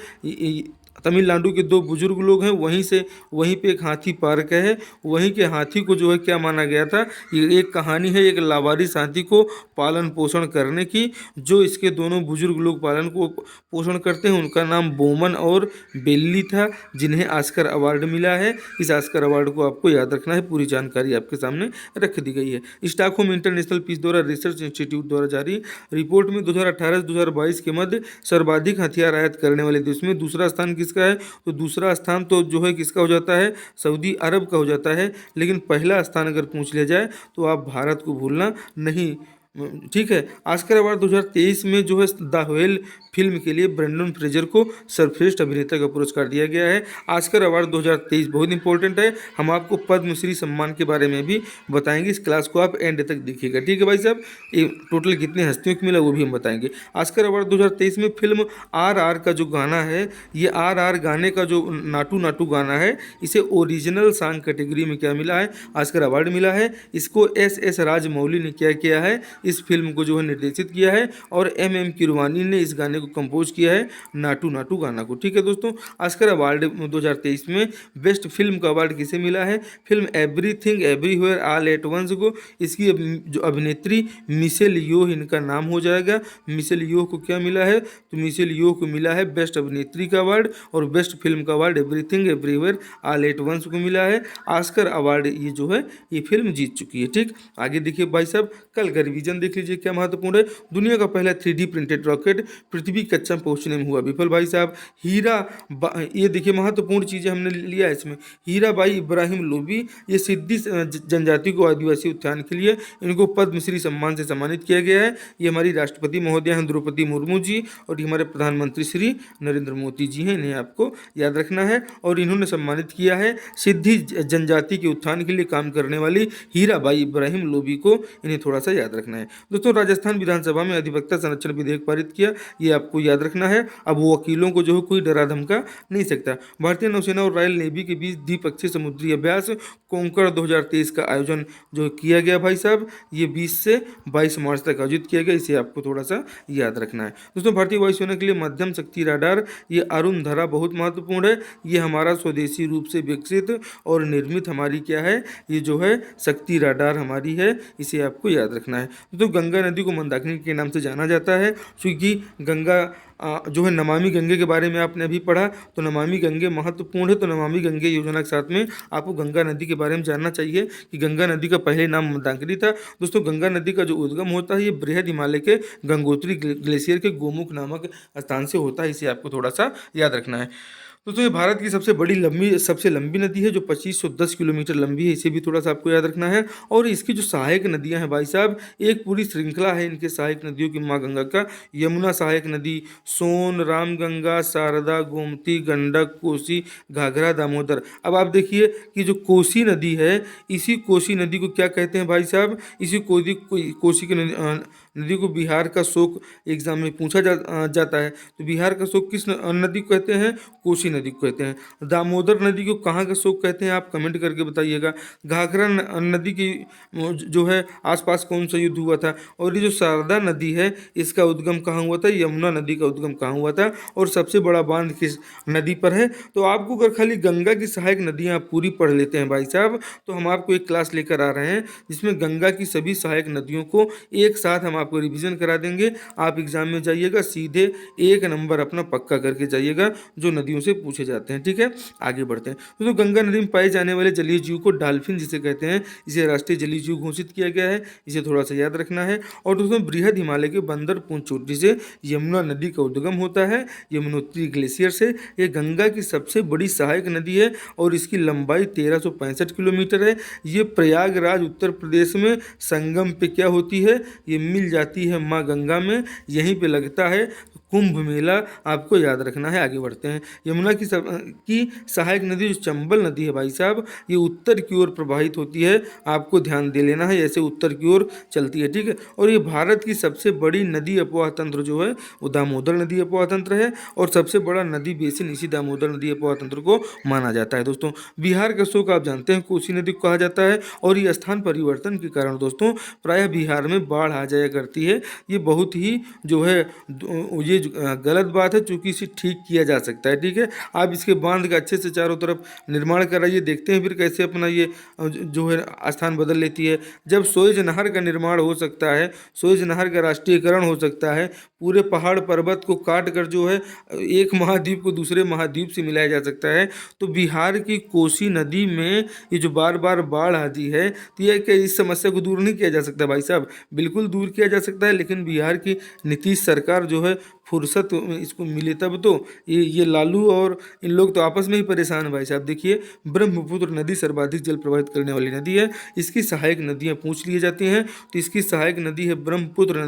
तमिलनाडु के दो बुजुर्ग लोग हैं, वहीं पे एक हाथी पार्क है। वहीं के हाथी को जो है क्या माना गया था, ये एक कहानी है एक लावारिस हाथी को पालन पोषण करने की। जो इसके दोनों बुजुर्ग लोग पालन को पोषण करते हैं उनका नाम बोमन और बेल्ली था, जिन्हें ऑस्कर अवार्ड मिला है। इस ऑस्कर अवार्ड को आपको याद रखना है। पूरी जानकारी आपके सामने रख दी गई है। स्टॉकहोम इंटरनेशनल पीस द्वारा रिसर्च इंस्टीट्यूट द्वारा जारी रिपोर्ट में 2018 से 2022 के मध्य सर्वाधिक हथियार आयात करने वाले देश में दूसरा स्थान किसका है, तो दूसरा स्थान तो जो है किसका हो जाता है, सऊदी अरब का हो जाता है। लेकिन पहला स्थान अगर पूछ लिया जाए तो आप भारत को भूलना नहीं। ठीक है। ऑस्कर अवार्ड 2023 में जो है द व्हेल फिल्म के लिए ब्रेंडन फ्रेजर को सर्वश्रेष्ठ अभिनेता का पुरस्कार दिया गया है। ऑस्कर अवार्ड 2023 बहुत इंपॉर्टेंट है। हम आपको पद्मश्री सम्मान के बारे में भी बताएंगे। इस क्लास को आप एंड तक देखिएगा। ठीक है भाई साहब, ये टोटल कितने हस्तियों को मिला वो भी हम बताएंगे। ऑस्कर अवार्ड 2023 में फिल्म RR का जो गाना है, ये RR गाने का जो नाटू नाटू गाना है, इसे ओरिजिनल सॉन्ग कैटेगरी में क्या मिला है, ऑस्कर अवार्ड मिला है। इसको SS राजमौली ने क्या किया है, इस फिल्म को जो है निर्देशित किया है। और MM किरवानी ने इस गाने को कंपोज किया है, नाटू नाटू गाना को। ठीक है दोस्तों, ऑस्कर अवार्ड 2023 में बेस्ट फिल्म का अवार्ड किसे मिला है, film everything everywhere all at once को। इसकी जो अभिनेत्री मिशेल योह इनका नाम हो जाएगा। मिशेल योह को क्या मिला है, तो मिशेल योह को मिला है बेस्ट अभिनेत्री का अवार्ड, और बेस्ट फिल्म का award everything everywhere all at once को मिला है। ऑस्कर अवार्ड ये जो है ये फिल्म जीत चुकी है। ठीक, आगे देखिए भाई साहब, कल का रिवीजन देख लीजिए क्या महत्वपूर्ण है। दुनिया का पहला 3D प्रिंटेड रॉकेट पृथ्वी कक्षा पहुंचने में हुआ विफल भाई साहब। ये देखिए महत्वपूर्ण चीज़ें हमने लिया है इसमें। हीराबाई इब्राहिम लोबी, ये सिद्दी जनजाति को आदिवासी उत्थान के लिए इनको पद्मश्री सम्मान से सम्मानित किया गया है। ये हमारी राष्ट्रपति महोदया हैं द्रौपदी मुर्मू जी, और ये हमारे प्रधानमंत्री श्री नरेंद्र मोदी जी हैं, इन्हें आपको याद रखना है। और इन्होंने सम्मानित किया है सिद्धी जनजाति के उत्थान के लिए काम करने वाली हीराबाई इब्राहिम लोबी को, इन्हें थोड़ा सा याद रखना है। दोस्तों, राजस्थान विधानसभा में अधिवक्ता संरक्षण विधेयक पारित किया, ये आपको याद रखना है। अब वकीलों को जो है कोई डरा धमका नहीं सकता। भारतीय नौसेना और रॉयल नेवी के बीच द्विपक्षीय समुद्री अभ्यास कोंकण 2023 का आयोजन जो किया गया भाई साहब, ये 20 से 22 मार्च तक आयोजित किया गया, इसे आपको थोड़ा सा याद रखना है। दोस्तों, भारतीय वायुसेना के लिए मध्यम शक्ति राडार ये अरुण धरा बहुत महत्वपूर्ण है। ये हमारा स्वदेशी रूप से विकसित और निर्मित हमारी क्या है, ये जो है शक्ति राडार हमारी है, इसे आपको याद रखना है। तो गंगा नदी को मंदाकिनी के नाम से जाना जाता है, क्योंकि गंगा जो है नमामि गंगे के बारे में आपने अभी पढ़ा, तो नमामि गंगे महत्वपूर्ण है। तो नमामि गंगे योजना के साथ में आपको गंगा नदी के बारे में जानना चाहिए कि गंगा नदी का पहले नाम मंदाकिनी था। दोस्तों, गंगा नदी का जो उद्गम होता है ये बृहद हिमालय के गंगोत्री ग्लेशियर के गोमुख नामक स्थान से होता है, इसे आपको थोड़ा सा याद रखना है। दोस्तों, ये भारत की सबसे लंबी नदी है जो 2510 किलोमीटर लंबी है, इसे भी थोड़ा सा आपको याद रखना है। और इसकी जो सहायक नदियां हैं भाई साहब, एक पूरी श्रृंखला है इनके सहायक नदियों की माँ गंगा का। यमुना सहायक नदी, सोन, रामगंगा, शारदा, गोमती, गंडक, कोसी, घाघरा, दामोदर। अब आप देखिए कि जो कोसी नदी है, इसी कोसी नदी को क्या कहते हैं भाई साहब, इसी कोसी की नदी को बिहार का शोक एग्जाम में पूछा जाता है। तो बिहार का शोक किस नदी को कहते हैं, कोसी नदी को कहते हैं। दामोदर नदी को कहाँ का शोक कहते हैं, आप कमेंट करके बताइएगा। घाघरा नदी की जो है आसपास कौन सा युद्ध हुआ था। और ये जो शारदा नदी है, इसका उद्गम कहाँ हुआ था, यमुना नदी का उद्गम कहाँ हुआ था। और सबसे बड़ा बांध किस नदी पर है। तो आपको अगर खाली गंगा की सहायक नदियाँ आप पूरी पढ़ लेते हैं भाई साहब, तो हम आपको एक क्लास लेकर आ रहे हैं जिसमें गंगा की सभी सहायक नदियों को एक साथ हम आपको रिवीजन करा देंगे। आप एग्जाम में जाइएगा सीधे 1 नंबर अपना पक्का करके जाइएगा जो नदियों से पूछे जाते हैं। ठीक है, आगे बढ़ते हैं। तो गंगा नदी में पाए जाने वाले जलीय जीव को डॉल्फिन जिसे कहते हैं, इसे राष्ट्रीय जलीय जीव घोषित किया गया है, इसे थोड़ा सा याद रखना है। और दोस्तों, बृहद हिमालय के बंदरपुर चोटी से यमुना नदी का उद्गम होता है, यमुनोत्री ग्लेशियर से। ये गंगा की सबसे बड़ी सहायक नदी है और इसकी लंबाई 1365 किलोमीटर है। ये प्रयागराज उत्तर प्रदेश में संगम पे क्या होती है, ये मिल जाती है माँ गंगा में, यहीं पे लगता है कुंभ मेला, आपको याद रखना है। आगे बढ़ते हैं। यमुना की सहायक नदी जो चंबल नदी है भाई साहब, ये उत्तर की ओर प्रवाहित होती है, आपको ध्यान दे लेना है, ऐसे उत्तर की ओर चलती है। ठीक है, और ये भारत की सबसे बड़ी नदी अपवाह तंत्र जो है वो दामोदर नदी अपवाह तंत्र है, और सबसे बड़ा नदी बेसिन इसी दामोदर नदी अपवाह तंत्र को माना जाता है। दोस्तों, बिहार का शोक आप जानते हैं कोसी नदी को कहा जाता है, और ये स्थान परिवर्तन के कारण दोस्तों प्रायः बिहार में बाढ़ आ जाया करती है। ये बहुत ही जो है ये ये गलत बात है, चूँकि इसे ठीक किया जा सकता है। ठीक है, आप इसके बांध का अच्छे से चारों तरफ निर्माण कराइए, देखते हैं फिर कैसे अपना ये जो है स्थान बदल लेती है। जब सुएज नहर का निर्माण हो सकता है, सुएज नहर का राष्ट्रीयकरण हो सकता है, पूरे पहाड़ पर्वत को काट कर जो है एक महाद्वीप को दूसरे महाद्वीप से मिलाया जा सकता है, तो बिहार की कोसी नदी में ये जो बार बार बाढ़ आती है, तो ये क्या इस समस्या को दूर नहीं किया जा सकता भाई साहब? बिल्कुल दूर किया जा सकता है, लेकिन बिहार की नीतीश सरकार जो है फुर्सत इसको मिले तब तो। ये लालू और इन लोग तो आपस में ही परेशान है भाई साहब। देखिए, ब्रह्मपुत्र नदी सर्वाधिक जल प्रवाहित करने वाली नदी है। इसकी सहायक नदियाँ पूछ ली जाती हैं, तो इसकी सहायक नदी है ब्रह्मपुत्र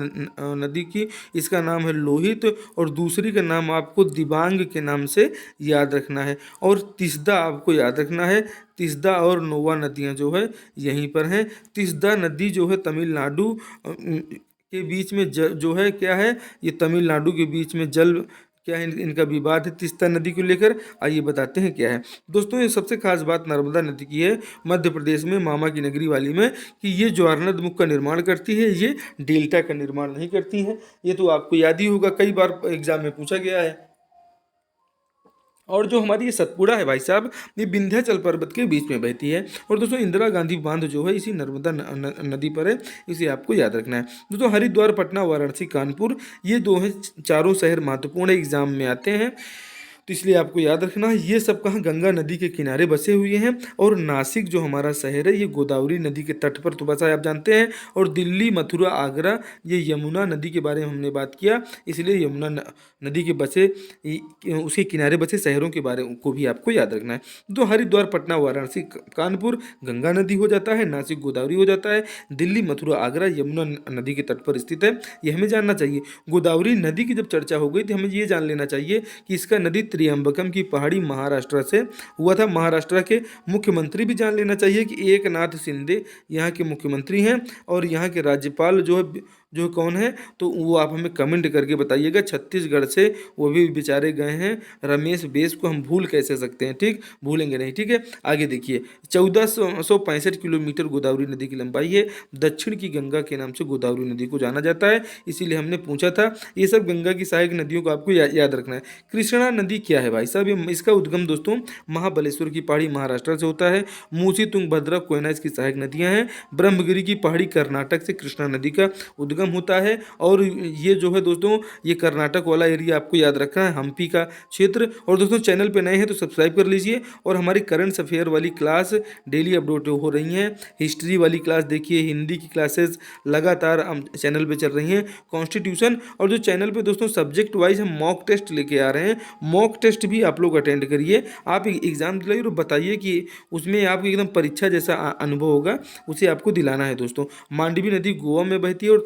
नदी की, इसका नाम है लोहित, और दूसरी का नाम आपको दिबांग के नाम से याद रखना है। और तिस्दा आपको याद रखना है, तिस्दा और नोवा नदियाँ जो है यहीं पर हैं। तिस्दा नदी जो है तमिलनाडु के बीच में जो है क्या है, ये तमिलनाडु के बीच में जल क्या है, इनका विवाद है तिस्ता नदी को लेकर। आइए बताते हैं क्या है दोस्तों। ये सबसे खास बात नर्मदा नदी की है, मध्य प्रदेश में मामा की नगरी वाली में, कि ये ज्वारनद मुख का निर्माण करती है, ये डेल्टा का निर्माण नहीं करती है। ये तो आपको याद ही होगा, कई बार एग्जाम में पूछा गया है। और जो हमारी ये सतपुड़ा है भाई साहब, ये विंध्याचल पर्वत के बीच में बहती है। और दोस्तों इंदिरा गांधी बांध जो है इसी नर्मदा नदी पर है, इसे आपको याद रखना है। दोस्तों हरिद्वार, पटना, वाराणसी, कानपुर, ये दो हैं चारों शहर महत्वपूर्ण एग्जाम में आते हैं, तो इसलिए आपको याद रखना है। ये सब कहाँ गंगा नदी के किनारे बसे हुए हैं। और नासिक जो हमारा शहर है, ये गोदावरी नदी के तट पर तो बसा है, आप जानते हैं। और दिल्ली, मथुरा, आगरा, ये यमुना नदी के बारे में हमने बात किया, इसलिए यमुना नदी के बसे उसके किनारे बसे शहरों के बारे को भी आपको याद रखना है। तो हरिद्वार, पटना, वाराणसी, कानपुर गंगा नदी हो जाता है, नासिक गोदावरी हो जाता है, दिल्ली, मथुरा, आगरा यमुना नदी के तट पर स्थित है। ये हमें जानना चाहिए। गोदावरी नदी की जब चर्चा हो गई तो हमें ये जान लेना चाहिए कि इसका नदी त्रियंबकम की पहाड़ी महाराष्ट्र से हुआ था। महाराष्ट्र के मुख्यमंत्री भी जान लेना चाहिए कि एकनाथ शिंदे यहाँ के मुख्यमंत्री हैं, और यहाँ के राज्यपाल जो कौन है, तो वो आप हमें कमेंट करके बताइएगा। छत्तीसगढ़ से वो भी बेचारे गए हैं, रमेश बेस को हम भूल कैसे सकते हैं? ठीक, भूलेंगे नहीं। ठीक है, आगे देखिए, 1465 किलोमीटर गोदावरी नदी की लंबाई है। दक्षिण की गंगा के नाम से गोदावरी नदी को जाना जाता है, इसीलिए हमने पूछा था। ये सब गंगा की सहायक नदियों को आपको याद रखना है। कृष्णा नदी क्या है भाई साहब? ये इसका उद्गम दोस्तों महाबलेश्वर की पहाड़ी महाराष्ट्र से होता है। मूसी, तुंगभद्रा, कोयना इसकी सहायक नदियां हैं। ब्रह्मगिरी की पहाड़ी कर्नाटक से कृष्णा नदी का उद्गम होता है। और ये जो है दोस्तों, ये कर्नाटक वाला एरिया आपको याद रखना है, हम्पी का क्षेत्र। और दोस्तों चैनल पे नए हैं तो सब्सक्राइब कर लीजिए। और हमारी करंट अफेयर वाली क्लास डेली अपलोड हो रही हैं। हिस्ट्री वाली क्लास देखिए, हिंदी की क्लासेस लगातार हम चैनल पे चल रही हैं, कॉन्स्टिट्यूशन। और जो चैनल पे दोस्तों सब्जेक्ट वाइज हम मॉक टेस्ट लेके आ रहे हैं, मॉक टेस्ट भी आप लोग अटेंड करिए। आप एग्जाम दिलाइए और बताइए कि उसमें आपको एकदम परीक्षा जैसा अनुभव होगा, उसे आपको दिलाना है दोस्तों। मांडवी नदी गोवा में बहती है, और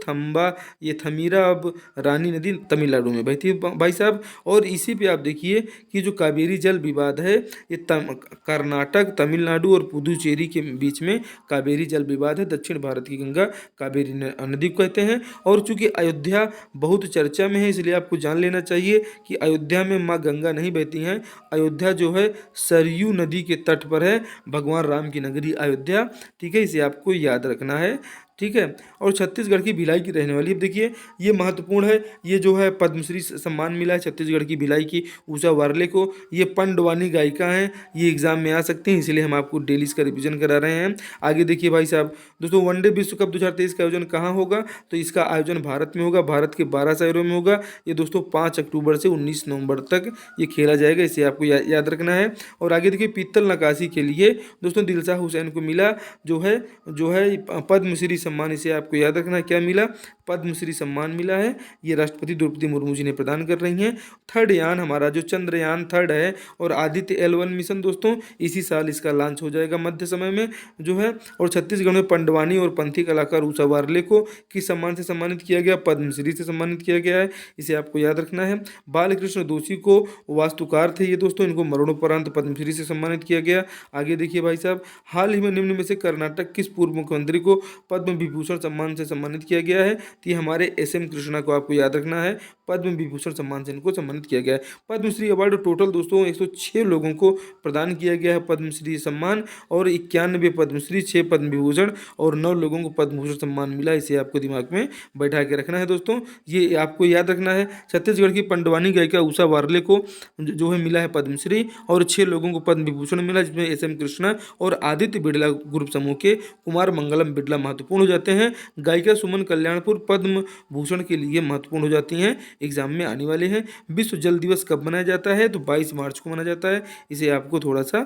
ये थमीरा अब रानी नदी तमिलनाडु में बहती है भाई साहब। और इसी पे आप देखिए कि जो कावेरी जल विवाद है, ये कर्नाटक, तमिलनाडु और पुदुचेरी के बीच में कावेरी जल विवाद है। दक्षिण भारत की गंगा कावेरी नदी को कहते हैं। और चूंकि अयोध्या बहुत चर्चा में है, इसलिए आपको जान लेना चाहिए कि अयोध्या में माँ गंगा नहीं बहती हैं। अयोध्या जो है सरयू नदी के तट पर है, भगवान राम की नगरी अयोध्या। ठीक है, इसे आपको याद रखना है। ठीक है, और छत्तीसगढ़ की भिलाई की रहने वाली, अब देखिए ये महत्वपूर्ण है। ये जो है पद्मश्री सम्मान मिला है छत्तीसगढ़ की भिलाई की उषा वार्ले को। ये पंडवानी गायिका हैं, ये एग्जाम में आ सकते हैं, इसलिए हम आपको डेली इसका रिवीजन करा रहे हैं। आगे देखिए भाई साहब, दोस्तों वनडे विश्व कप 2023 का आयोजन कहाँ होगा? तो इसका आयोजन भारत में होगा, भारत के 12 शहरों में होगा। ये दोस्तों 5 अक्टूबर से 19 नवंबर तक ये खेला जाएगा, इसे आपको याद रखना है। और आगे देखिए, पीतल नक्काशी के लिए दोस्तों दिलशाह हुसैन को मिला जो है पद्मश्री सम्मान, इसे आपको याद रखना है। क्या मिला? पद्मश्री सम्मान मिला है। ये राष्ट्रपति द्रौपदी मुर्मू जी ने प्रदान कर रही हैं। थर्ड यान हमारा जो चंद्रयान 3 है, और आदित्य L1 मिशन दोस्तों इसी साल इसका लॉन्च हो जाएगा मध्य समय में जो है। और छत्तीसगढ़ में पंडवानी और पंथी कलाकार उषा वार्ले को किस सम्मान से सम्मानित किया गया? पद्मश्री से सम्मानित किया गया है, इसे आपको याद रखना है। बालकृष्ण दोषी को वास्तुकार थे ये दोस्तों, इनको मरणोपरांत पद्मश्री से सम्मानित किया गया। आगे देखिए भाई साहब, हाल ही में निम्न में से कर्नाटक किस पूर्व मुख्यमंत्री को पद्म विभूषण सम्मान से सम्मानित किया गया है? तो ये हमारे एस.एम. कृष्णा को आपको याद रखना है। पद्म विभूषण सम्मान से इनको सम्मानित किया गया है। पद्मश्री अवार्ड टोटल दोस्तों 106 लोगों को प्रदान किया गया है पद्मश्री सम्मान, और 91 पद्मश्री, 6 पद्म विभूषण और 9 लोगों को पद्म भूषण सम्मान मिला। इसे आपको दिमाग में बैठा के रखना है दोस्तों। ये आपको याद रखना है। छत्तीसगढ़ की पंडवानी गायिका उषा वार्ले को जो है मिला है पद्मश्री, और 6 लोगों को पद्म विभूषण मिला, जिसमें एस.एम. कृष्णा और आदित्य बिड़ला ग्रुप समूह के कुमार मंगलम बिड़ला महत्वपूर्ण हो जाते हैं। गायिका सुमन कल्याणपुर पद्म भूषण के लिए महत्वपूर्ण हो जाती हैं, एग्जाम में आने वाले हैं। विश्व जल दिवस कब मनाया जाता है? तो 22 मार्च को मनाया जाता है। इसे आपको थोड़ा सा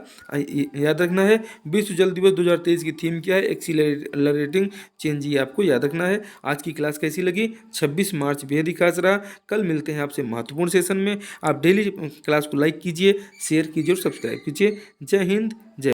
याद रखना है। विश्व जल दिवस 2023 की थीम क्या है? एक्सीलरेटिंग चेंज, ये आपको याद रखना है। आज की क्लास कैसी लगी? 26 मार्च बेहद ही खास रहा। कल मिलते हैं आपसे महत्वपूर्ण सेशन में। आप डेली क्लास को लाइक कीजिए, शेयर कीजिए और सब्सक्राइब कीजिए। जय हिंद, जय